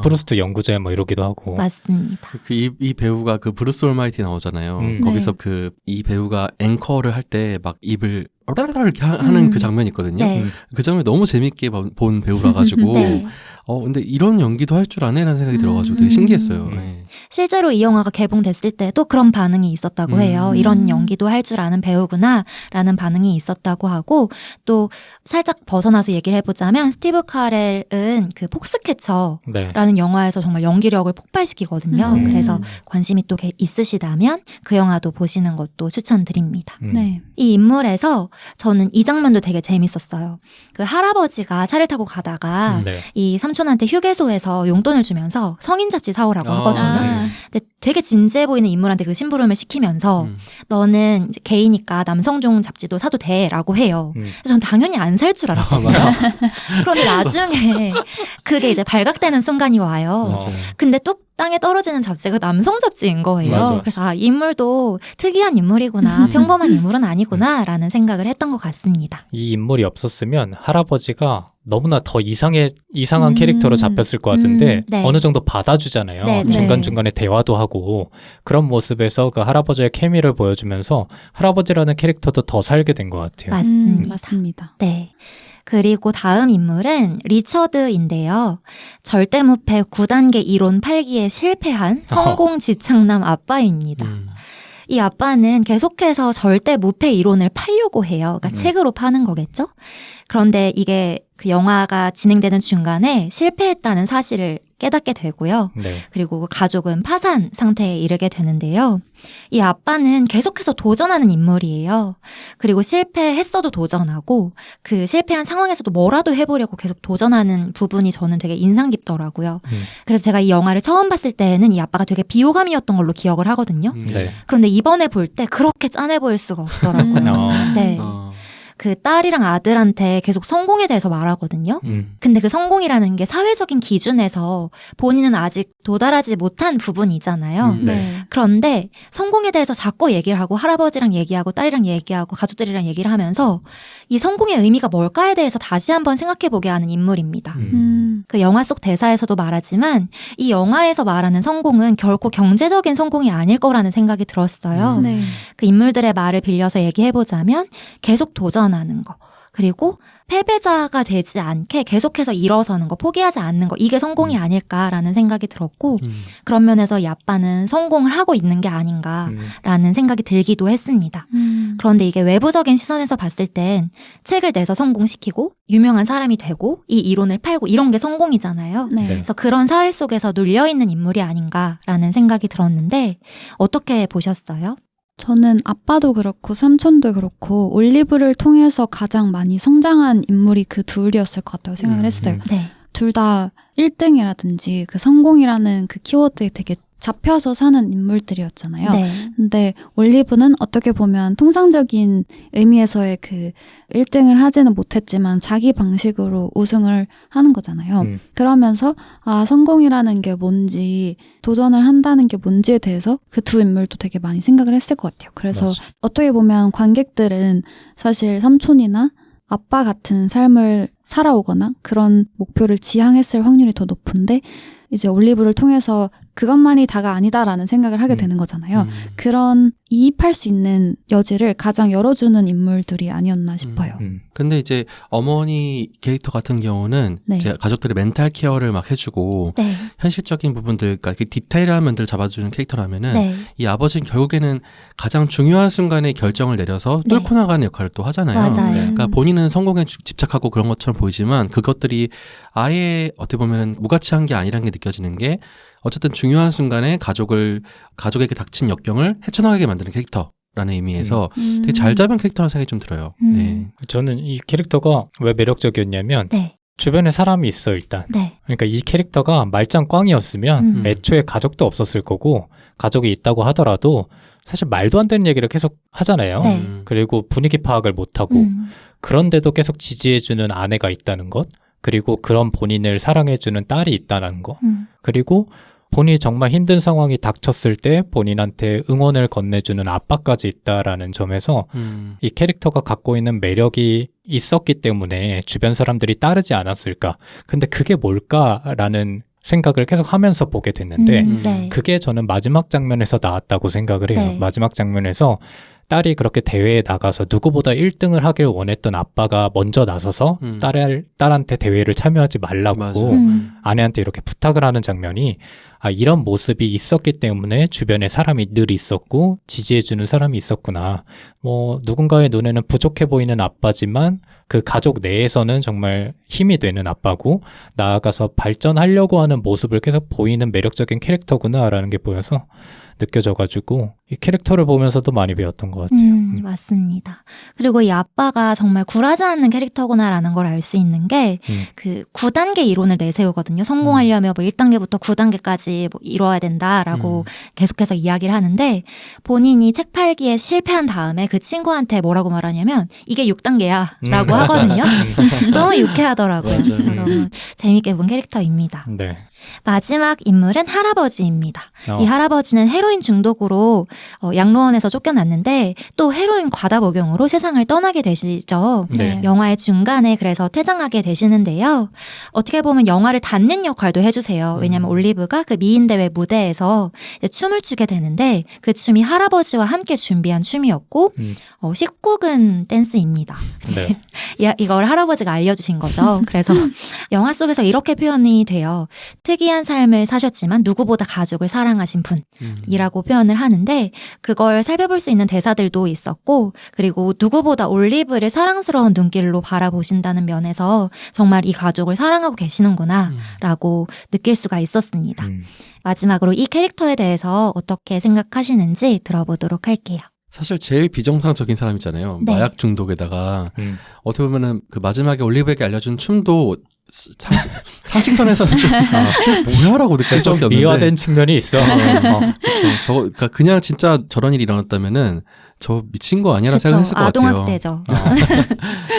프루스트 연구자 이러기도 하고. 맞습니다. 이 배우가 그 브루스 올마이티 나오잖아요. 거기서 네. 이 배우가 앵커를 할 때 막 입을 이렇게 하는 그 장면이 있거든요. 네. 그 장면이 너무 재밌게 본 배우라 가지고 네. 근데 이런 연기도 할 줄 아네 라는 생각이 들어가지고 되게 신기했어요. 네. 실제로 이 영화가 개봉됐을 때도 그런 반응이 있었다고 해요. 이런 연기도 할 줄 아는 배우구나 라는 반응이 있었다고 하고 또 살짝 벗어나서 얘기를 해보자면 스티브 카렐은 그 폭스캐쳐라는 영화에서 정말 연기력을 폭발시키거든요. 그래서 관심이 또 있으시다면 그 영화도 보시는 것도 추천드립니다. 네. 이 인물에서 저는 이 장면도 되게 재밌었어요. 그 할아버지가 차를 타고 가다가 이 삼촌한테 휴게소에서 용돈을 주면서 성인 잡지 사오라고 하거든요. 근데 되게 진지해 보이는 인물한테 그 심부름을 시키면서 너는 이제 게이니까 남성종 잡지도 사도 돼 라고 해요. 그래서 전 당연히 안 살 줄 알았거든요. 그런데 나중에 그게 이제 발각되는 순간이 와요. 근데 뚝 땅에 떨어지는 잡지가 남성 잡지인 거예요. 맞아. 그래서 이 인물도 특이한 인물이구나, 평범한 인물은 아니구나 라는 생각을 했던 것 같습니다. 이 인물이 없었으면 할아버지가 너무나 더 이상한 캐릭터로 잡혔을 것 같은데 네. 어느 정도 받아주잖아요. 네, 네. 중간중간에 대화도 하고 그런 모습에서 그 할아버지의 케미를 보여주면서 할아버지라는 캐릭터도 더 살게 된 것 같아요. 맞습니다. 맞습니다. 네. 그리고 다음 인물은 리처드인데요. 절대무패 9단계 이론 8기에 실패한 성공 집착남 아빠입니다. 이 아빠는 계속해서 절대 무패 이론을 팔려고 해요. 그러니까 책으로 파는 거겠죠? 그런데 이게 그 영화가 진행되는 중간에 실패했다는 사실을 깨닫게 되고요. 네. 그리고 그 가족은 파산 상태에 이르게 되는데요. 이 아빠는 계속해서 도전하는 인물이에요. 그리고 실패했어도 도전하고 그 실패한 상황에서도 뭐라도 해보려고 계속 도전하는 부분이 저는 되게 인상 깊더라고요. 그래서 제가 이 영화를 처음 봤을 때는 이 아빠가 되게 비호감이었던 걸로 기억을 하거든요. 네. 그런데 이번에 볼 때 그렇게 짠해 보일 수가 없더라고요. 네. 그 딸이랑 아들한테 계속 성공에 대해서 말하거든요. 근데 그 성공이라는 게 사회적인 기준에서 본인은 아직 도달하지 못한 부분이잖아요. 네. 그런데 성공에 대해서 자꾸 얘기를 하고 할아버지랑 얘기하고 딸이랑 얘기하고 가족들이랑 얘기를 하면서 이 성공의 의미가 뭘까에 대해서 다시 한번 생각해보게 하는 인물입니다. 그 영화 속 대사에서도 말하지만 이 영화에서 말하는 성공은 결코 경제적인 성공이 아닐 거라는 생각이 들었어요. 네. 그 인물들의 말을 빌려서 얘기해보자면 계속 도전하는 거, 그리고 패배자가 되지 않게 계속해서 일어서는 거, 포기하지 않는 거, 이게 성공이 아닐까라는 생각이 들었고 그런 면에서 이 아빠는 성공을 하고 있는 게 아닌가라는 생각이 들기도 했습니다. 그런데 이게 외부적인 시선에서 봤을 땐 책을 내서 성공시키고 유명한 사람이 되고 이 이론을 팔고 이런 게 성공이잖아요. 네. 그래서 그런 사회 속에서 눌려있는 인물이 아닌가라는 생각이 들었는데 어떻게 보셨어요? 저는 아빠도 그렇고 삼촌도 그렇고 올리브를 통해서 가장 많이 성장한 인물이 그 둘이었을 것 같다고 생각을 했어요. 네. 둘 다 1등이라든지 그 성공이라는 그 키워드에 되게 잡혀서 사는 인물들이었잖아요. 네. 근데 올리브는 어떻게 보면 통상적인 의미에서의 그 1등을 하지는 못했지만 자기 방식으로 우승을 하는 거잖아요. 그러면서 성공이라는 게 뭔지, 도전을 한다는 게 뭔지에 대해서 그 두 인물도 되게 많이 생각을 했을 것 같아요. 그래서 맞아. 어떻게 보면 관객들은 사실 삼촌이나 아빠 같은 삶을 살아오거나 그런 목표를 지향했을 확률이 더 높은데 이제 올리브를 통해서 그것만이 다가 아니다라는 생각을 하게 되는 거잖아요. 그런 이입할 수 있는 여지를 가장 열어주는 인물들이 아니었나 싶어요. 근데 이제 어머니 캐릭터 같은 경우는 네. 이제 가족들의 멘탈 케어를 막 해주고 네. 현실적인 부분들, 그러니까 그 디테일한 면들을 잡아주는 캐릭터라면은 네. 이 아버지는 결국에는 가장 중요한 순간에 결정을 내려서 네. 뚫고 나가는 역할을 또 하잖아요. 맞아요. 그러니까 본인은 성공에 집착하고 그런 것처럼 보이지만 그것들이 아예 어떻게 보면 무가치한 게 아니라는 게 느껴지는 게 어쨌든 중요한 순간에 가족에게 닥친 역경을 헤쳐나가게 만드는 캐릭터라는 의미에서 되게 잘 잡은 캐릭터라는 생각이 좀 들어요. 네. 저는 이 캐릭터가 왜 매력적이었냐면 네. 주변에 사람이 있어 일단. 네. 그러니까 이 캐릭터가 말짱 꽝이었으면 애초에 가족도 없었을 거고 가족이 있다고 하더라도 사실 말도 안 되는 얘기를 계속 하잖아요. 네. 그리고 분위기 파악을 못하고 그런데도 계속 지지해주는 아내가 있다는 것, 그리고 그런 본인을 사랑해주는 딸이 있다는 거, 그리고 본인이 정말 힘든 상황이 닥쳤을 때 본인한테 응원을 건네주는 아빠까지 있다라는 점에서 이 캐릭터가 갖고 있는 매력이 있었기 때문에 주변 사람들이 따르지 않았을까. 근데 그게 뭘까라는 생각을 계속 하면서 보게 됐는데 네. 그게 저는 마지막 장면에서 나왔다고 생각을 해요. 네. 마지막 장면에서 딸이 그렇게 대회에 나가서 누구보다 1등을 하길 원했던 아빠가 먼저 나서서 딸한테 대회를 참여하지 말라고 맞아요. 아내한테 이렇게 부탁을 하는 장면이 이런 모습이 있었기 때문에 주변에 사람이 늘 있었고 지지해주는 사람이 있었구나. 누군가의 눈에는 부족해 보이는 아빠지만 그 가족 내에서는 정말 힘이 되는 아빠고 나아가서 발전하려고 하는 모습을 계속 보이는 매력적인 캐릭터구나라는 게 보여서 느껴져가지고 이 캐릭터를 보면서도 많이 배웠던 것 같아요. 맞습니다. 그리고 이 아빠가 정말 굴하지 않는 캐릭터구나라는 걸 알 수 있는 게 그 9단계 이론을 내세우거든요. 성공하려면 1단계부터 9단계까지 이뤄야 된다라고 계속해서 이야기를 하는데 본인이 책 팔기에 실패한 다음에 그 친구한테 뭐라고 말하냐면 이게 6단계야 라고 하거든요. 너무 유쾌하더라고요. 그래서 너무 재밌게 본 캐릭터입니다. 네. 마지막 인물은 할아버지입니다. 이 할아버지는 헤로인 중독으로 양로원에서 쫓겨났는데 또 헤로인 과다 복용으로 세상을 떠나게 되시죠. 네. 영화의 중간에 그래서 퇴장하게 되시는데요. 어떻게 보면 영화를 닫는 역할도 해주세요. 왜냐하면 올리브가 그 미인대회 무대에서 이제 춤을 추게 되는데 그 춤이 할아버지와 함께 준비한 춤이었고 19금 댄스입니다. 네. 이걸 할아버지가 알려주신 거죠. 그래서 영화 속에서 이렇게 표현이 돼요. 특이한 삶을 사셨지만 누구보다 가족을 사랑하신 분이라고 표현을 하는데 그걸 살펴볼 수 있는 대사들도 있었고 그리고 누구보다 올리브를 사랑스러운 눈길로 바라보신다는 면에서 정말 이 가족을 사랑하고 계시는구나 라고 느낄 수가 있었습니다. 마지막으로 이 캐릭터에 대해서 어떻게 생각하시는지 들어보도록 할게요. 사실 제일 비정상적인 사람이잖아요. 네. 마약 중독에다가 어떻게 보면은 그 마지막에 올리브에게 알려준 춤도 상식선에서는 좀 뭐야라고 느낄 좀 수밖에 없는데 미화된 측면이 있어. 그렇죠. 그러니까 그냥 진짜 저런 일이 일어났다면은 저 미친 거 아니야라는 그쵸, 생각했을 것 같아요. 아동학대죠.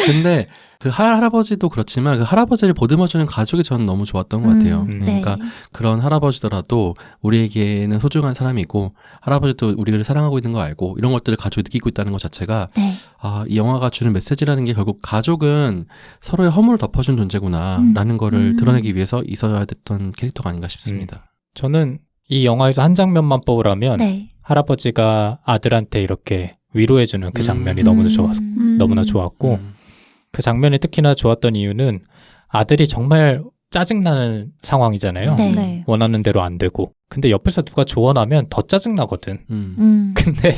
근데 그 할아버지도 그렇지만 그 할아버지를 보듬어주는 가족이 저는 너무 좋았던 것 같아요. 네. 그러니까 그런 할아버지더라도 우리에게는 소중한 사람이고 할아버지도 우리를 사랑하고 있는 거 알고 이런 것들을 가족이 느끼고 있다는 것 자체가 네. 이 영화가 주는 메시지라는 게 결국 가족은 서로의 허물을 덮어준 존재구나 라는 거를 드러내기 위해서 있어야 됐던 캐릭터가 아닌가 싶습니다. 저는 이 영화에서 한 장면만 뽑으라면 네. 할아버지가 아들한테 이렇게 위로해주는 그 장면이 너무나 좋았고 그 장면이 특히나 좋았던 이유는 아들이 정말 짜증나는 상황이잖아요. 네. 네. 원하는 대로 안 되고. 근데 옆에서 누가 조언하면 더 짜증나거든. 근데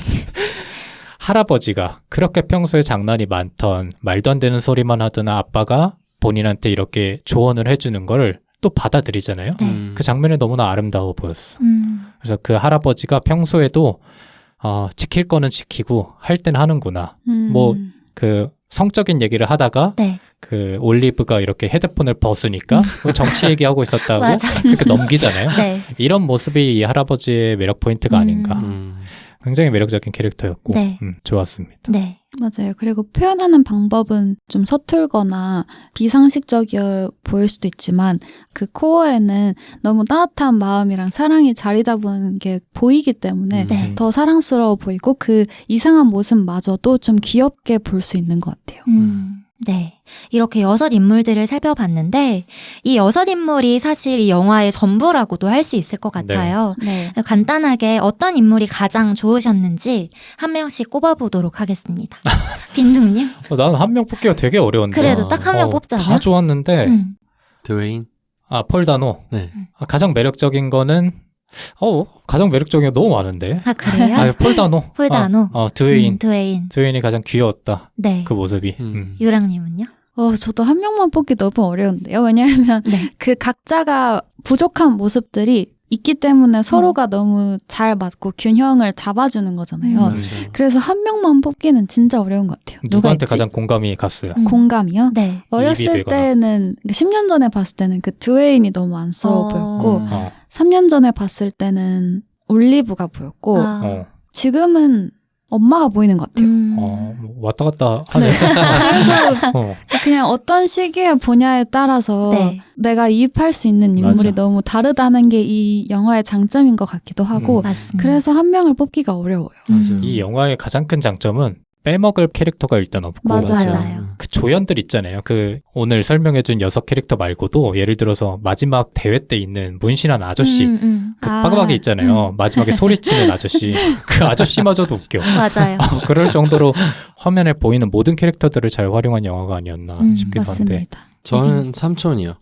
할아버지가 그렇게 평소에 장난이 많던 말도 안 되는 소리만 하던 아빠가 본인한테 이렇게 조언을 해주는 걸 또 받아들이잖아요. 네. 그 장면이 너무나 아름다워 보였어. 그래서 그 할아버지가 평소에도 지킬 거는 지키고 할 땐 하는구나. 뭐 그 성적인 얘기를 하다가 네. 그 올리브가 이렇게 헤드폰을 벗으니까 뭐 정치 얘기하고 있었다고 맞아요. 그렇게 넘기잖아요. 네. 이런 모습이 이 할아버지의 매력 포인트가 아닌가. 굉장히 매력적인 캐릭터였고 네. 좋았습니다. 네. 맞아요. 그리고 표현하는 방법은 좀 서툴거나 비상식적이어 보일 수도 있지만 그 코어에는 너무 따뜻한 마음이랑 사랑이 자리 잡은 게 보이기 때문에 네. 더 사랑스러워 보이고 그 이상한 모습마저도 좀 귀엽게 볼 수 있는 것 같아요. 네. 이렇게 6 인물들을 살펴봤는데 이 6 인물이 사실 이 영화의 전부라고도 할 수 있을 것 같아요. 네. 간단하게 어떤 인물이 가장 좋으셨는지 한 명씩 꼽아보도록 하겠습니다. 빈둥님? 나는 한 명 뽑기가 되게 어려운데. 그래도 딱 한 명 뽑자면? 다 좋았는데 드웨인. 폴 다노. 네. 가장 매력적인 가장 매력적인 게 너무 많은데. 그래요? 폴 다노. 폴 다노. 드웨인. 드웨인. 드웨인이 가장 귀여웠다. 네. 그 모습이. 유랑님은요? 저도 한 명만 뽑기 너무 어려운데요. 왜냐하면 네. 그 각자가 부족한 모습들이 있기 때문에 서로가 너무 잘 맞고 균형을 잡아주는 거잖아요. 맞아요. 그래서 한 명만 뽑기는 진짜 어려운 것 같아요. 누가 누구한테 있지? 가장 공감이 갔어요? 공감이요? 네. 어렸을 되거나. 때는 10년 전에 봤을 때는 그 드웨인이 너무 안쓰러워 보였고 3년 전에 봤을 때는 올리브가 보였고 지금은 엄마가 보이는 것 같아요. 뭐 왔다 갔다 하네. 그래서 그냥 어떤 시기에 보냐에 따라서 네. 내가 이입할 수 있는 인물이 맞아. 너무 다르다는 게 이 영화의 장점인 것 같기도 하고 맞습니다. 그래서 한 명을 뽑기가 어려워요. 맞아요. 이 영화의 가장 큰 장점은 빼먹을 캐릭터가 일단 없고 맞아요. 그 조연들 있잖아요. 그 오늘 설명해준 6 캐릭터 말고도 예를 들어서 마지막 대회 때 있는 문신한 아저씨 그 빠그하게 있잖아요. 마지막에 소리치는 아저씨 그 아저씨마저도 웃겨. 맞아요. 그럴 정도로 화면에 보이는 모든 캐릭터들을 잘 활용한 영화가 아니었나 싶기도 한데 맞습니다. 저는 삼촌이요.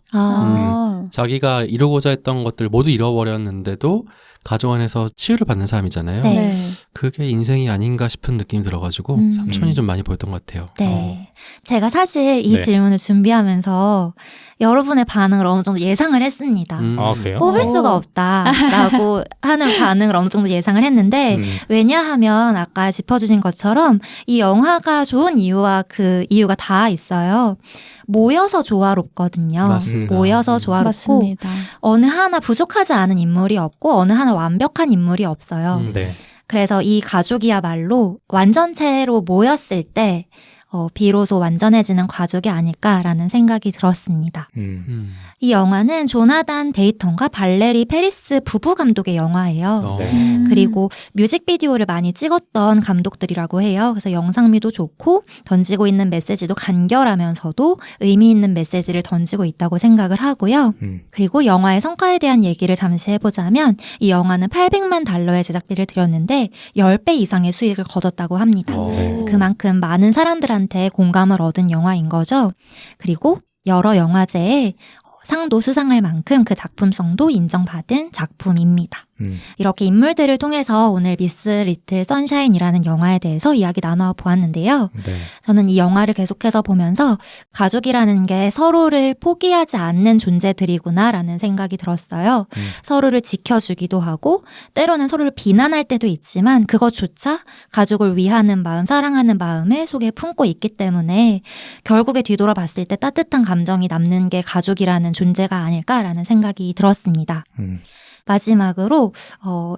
자기가 이루고자 했던 것들 모두 잃어버렸는데도 가족 안에서 치유를 받는 사람이잖아요. 네. 그게 인생이 아닌가 싶은 느낌이 들어가지고 삼촌이 좀 많이 보였던 것 같아요. 네. 제가 사실 이 네. 질문을 준비하면서 여러분의 반응을 어느 정도 예상을 했습니다. 그래요? 뽑을 수가 없다라고 하는 반응을 어느 정도 예상을 했는데 왜냐하면 아까 짚어주신 것처럼 이 영화가 좋은 이유와 그 이유가 다 있어요. 모여서 조화롭거든요. 맞습니다. 모여서 조화롭고 맞습니다. 어느 하나 부족하지 않은 인물이 없고 어느 하나 완벽한 인물이 없어요. 네. 그래서 이 가족이야말로 완전체로 모였을 때 비로소 완전해지는 가족이 아닐까라는 생각이 들었습니다. 이 영화는 조나단 데이턴과 발레리 페리스 부부 감독의 영화예요. 네. 그리고 뮤직비디오를 많이 찍었던 감독들이라고 해요. 그래서 영상미도 좋고 던지고 있는 메시지도 간결하면서도 의미 있는 메시지를 던지고 있다고 생각을 하고요. 그리고 영화의 성과에 대한 얘기를 잠시 해보자면 이 영화는 800만 달러의 제작비를 들였는데 10배 이상의 수익을 거뒀다고 합니다. 그만큼 많은 사람들한테 공감을 얻은 영화인 거죠. 그리고 여러 영화제에 상도 수상할 만큼 그 작품성도 인정받은 작품입니다. 이렇게 인물들을 통해서 오늘 미스 리틀 선샤인이라는 영화에 대해서 이야기 나눠 보았는데요. 네. 저는 이 영화를 계속해서 보면서 가족이라는 게 서로를 포기하지 않는 존재들이구나라는 생각이 들었어요. 서로를 지켜주기도 하고 때로는 서로를 비난할 때도 있지만 그것조차 가족을 위하는 마음, 사랑하는 마음을 속에 품고 있기 때문에 결국에 뒤돌아봤을 때 따뜻한 감정이 남는 게 가족이라는 존재가 아닐까라는 생각이 들었습니다. 마지막으로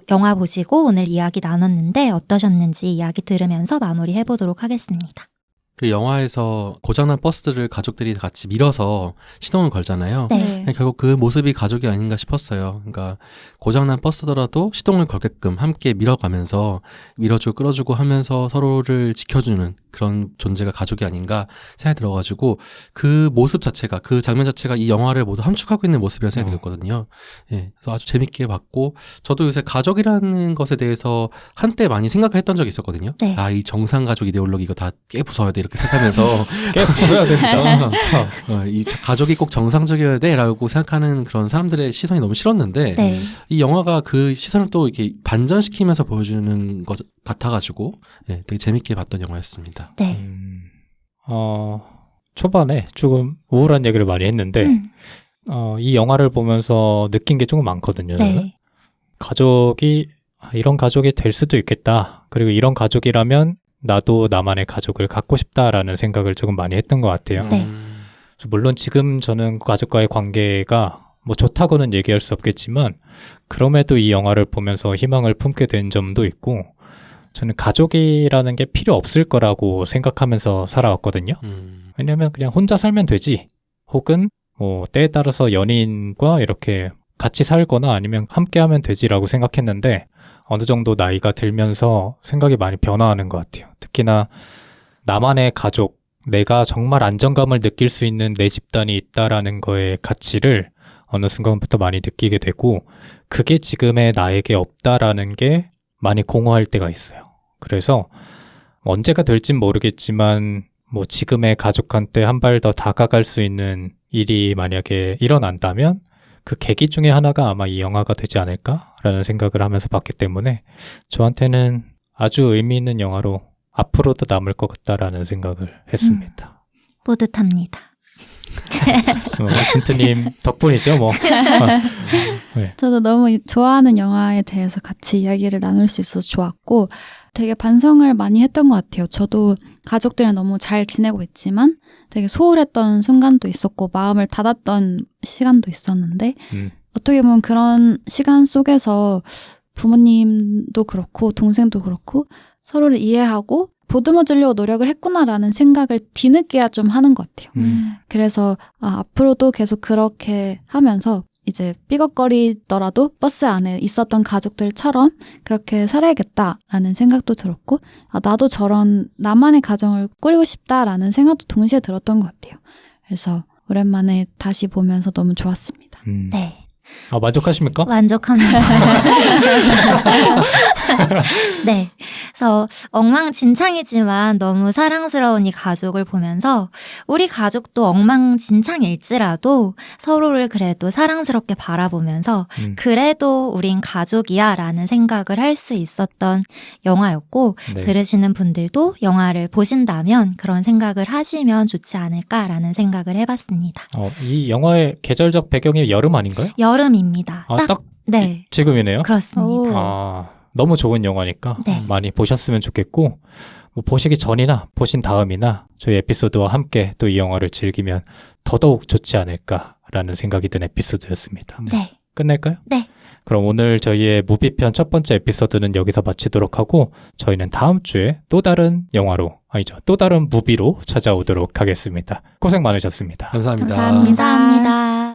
영화 보시고 오늘 이야기 나눴는데 어떠셨는지 이야기 들으면서 마무리해보도록 하겠습니다. 그 영화에서 고장난 버스들을 가족들이 같이 밀어서 시동을 걸잖아요. 네. 결국 그 모습이 가족이 아닌가 싶었어요. 그러니까 고장난 버스더라도 시동을 걸게끔 함께 밀어가면서 밀어주고 끌어주고 하면서 서로를 지켜주는 그런 존재가 가족이 아닌가 생각이 들어가지고 그 모습 자체가, 그 장면 자체가 이 영화를 모두 함축하고 있는 모습이라는 생각이 들었거든요. 예, 그래서 아주 재밌게 봤고 저도 요새 가족이라는 것에 대해서 한때 많이 생각을 했던 적이 있었거든요. 네. 아, 이 정상 가족 이데올로기 이거 다 깨부숴야 돼 이렇게 생각하면서 꽤 부숴야 된다. 이 가족이 꼭 정상적이어야 돼라고 생각하는 그런 사람들의 시선이 너무 싫었는데 네. 이 영화가 그 시선을 또 이렇게 반전시키면서 보여주는 것 같아가지고 예, 되게 재밌게 봤던 영화였습니다. 네. 초반에 조금 우울한 얘기를 많이 했는데 이 영화를 보면서 느낀 게 조금 많거든요. 저는. 네. 가족이 이런 가족이 될 수도 있겠다. 그리고 이런 가족이라면 나도 나만의 가족을 갖고 싶다라는 생각을 조금 많이 했던 것 같아요. 네. 물론 지금 저는 가족과의 관계가 뭐 좋다고는 얘기할 수 없겠지만 그럼에도 이 영화를 보면서 희망을 품게 된 점도 있고 저는 가족이라는 게 필요 없을 거라고 생각하면서 살아왔거든요. 왜냐면 그냥 혼자 살면 되지. 혹은 뭐 때에 따라서 연인과 이렇게 같이 살거나 아니면 함께 하면 되지라고 생각했는데 어느 정도 나이가 들면서 생각이 많이 변화하는 것 같아요. 특히나 나만의 가족, 내가 정말 안정감을 느낄 수 있는 내 집단이 있다라는 거의 가치를 어느 순간부터 많이 느끼게 되고 그게 지금의 나에게 없다라는 게 많이 공허할 때가 있어요. 그래서 언제가 될진 모르겠지만 뭐 지금의 가족한테 한 발 더 다가갈 수 있는 일이 만약에 일어난다면 그 계기 중에 하나가 아마 이 영화가 되지 않을까라는 생각을 하면서 봤기 때문에 저한테는 아주 의미 있는 영화로 앞으로도 남을 것 같다라는 생각을 했습니다. 뿌듯합니다. 진트님 덕분이죠, 뭐. 네. 저도 너무 좋아하는 영화에 대해서 같이 이야기를 나눌 수 있어서 좋았고 되게 반성을 많이 했던 것 같아요. 저도 가족들이랑 너무 잘 지내고 있지만 되게 소홀했던 순간도 있었고 마음을 닫았던 시간도 있었는데 어떻게 보면 그런 시간 속에서 부모님도 그렇고 동생도 그렇고 서로를 이해하고 보듬어 주려고 노력을 했구나라는 생각을 뒤늦게야 좀 하는 것 같아요. 그래서 앞으로도 계속 그렇게 하면서 이제 삐걱거리더라도 버스 안에 있었던 가족들처럼 그렇게 살아야겠다라는 생각도 들었고 나도 저런 나만의 가정을 꾸리고 싶다라는 생각도 동시에 들었던 것 같아요. 그래서 오랜만에 다시 보면서 너무 좋았습니다. 네. 만족하십니까? 만족합니다. 네. 그래서 엉망진창이지만 너무 사랑스러운 이 가족을 보면서 우리 가족도 엉망진창일지라도 서로를 그래도 사랑스럽게 바라보면서 그래도 우린 가족이야 라는 생각을 할 수 있었던 영화였고 네. 들으시는 분들도 영화를 보신다면 그런 생각을 하시면 좋지 않을까라는 생각을 해봤습니다. 이 영화의 계절적 배경이 여름 아닌가요? 여름입니다. 딱 네. 지금이네요. 그렇습니다. 너무 좋은 영화니까 네. 많이 보셨으면 좋겠고 뭐 보시기 전이나 보신 다음이나 저희 에피소드와 함께 또 이 영화를 즐기면 더더욱 좋지 않을까라는 생각이 든 에피소드였습니다. 네. 끝낼까요? 네. 그럼 오늘 저희의 무비편 첫 번째 에피소드는 여기서 마치도록 하고 저희는 다음 주에 또 다른 영화로 또 다른 무비로 찾아오도록 하겠습니다. 고생 많으셨습니다. 감사합니다. 감사합니다. 감사합니다.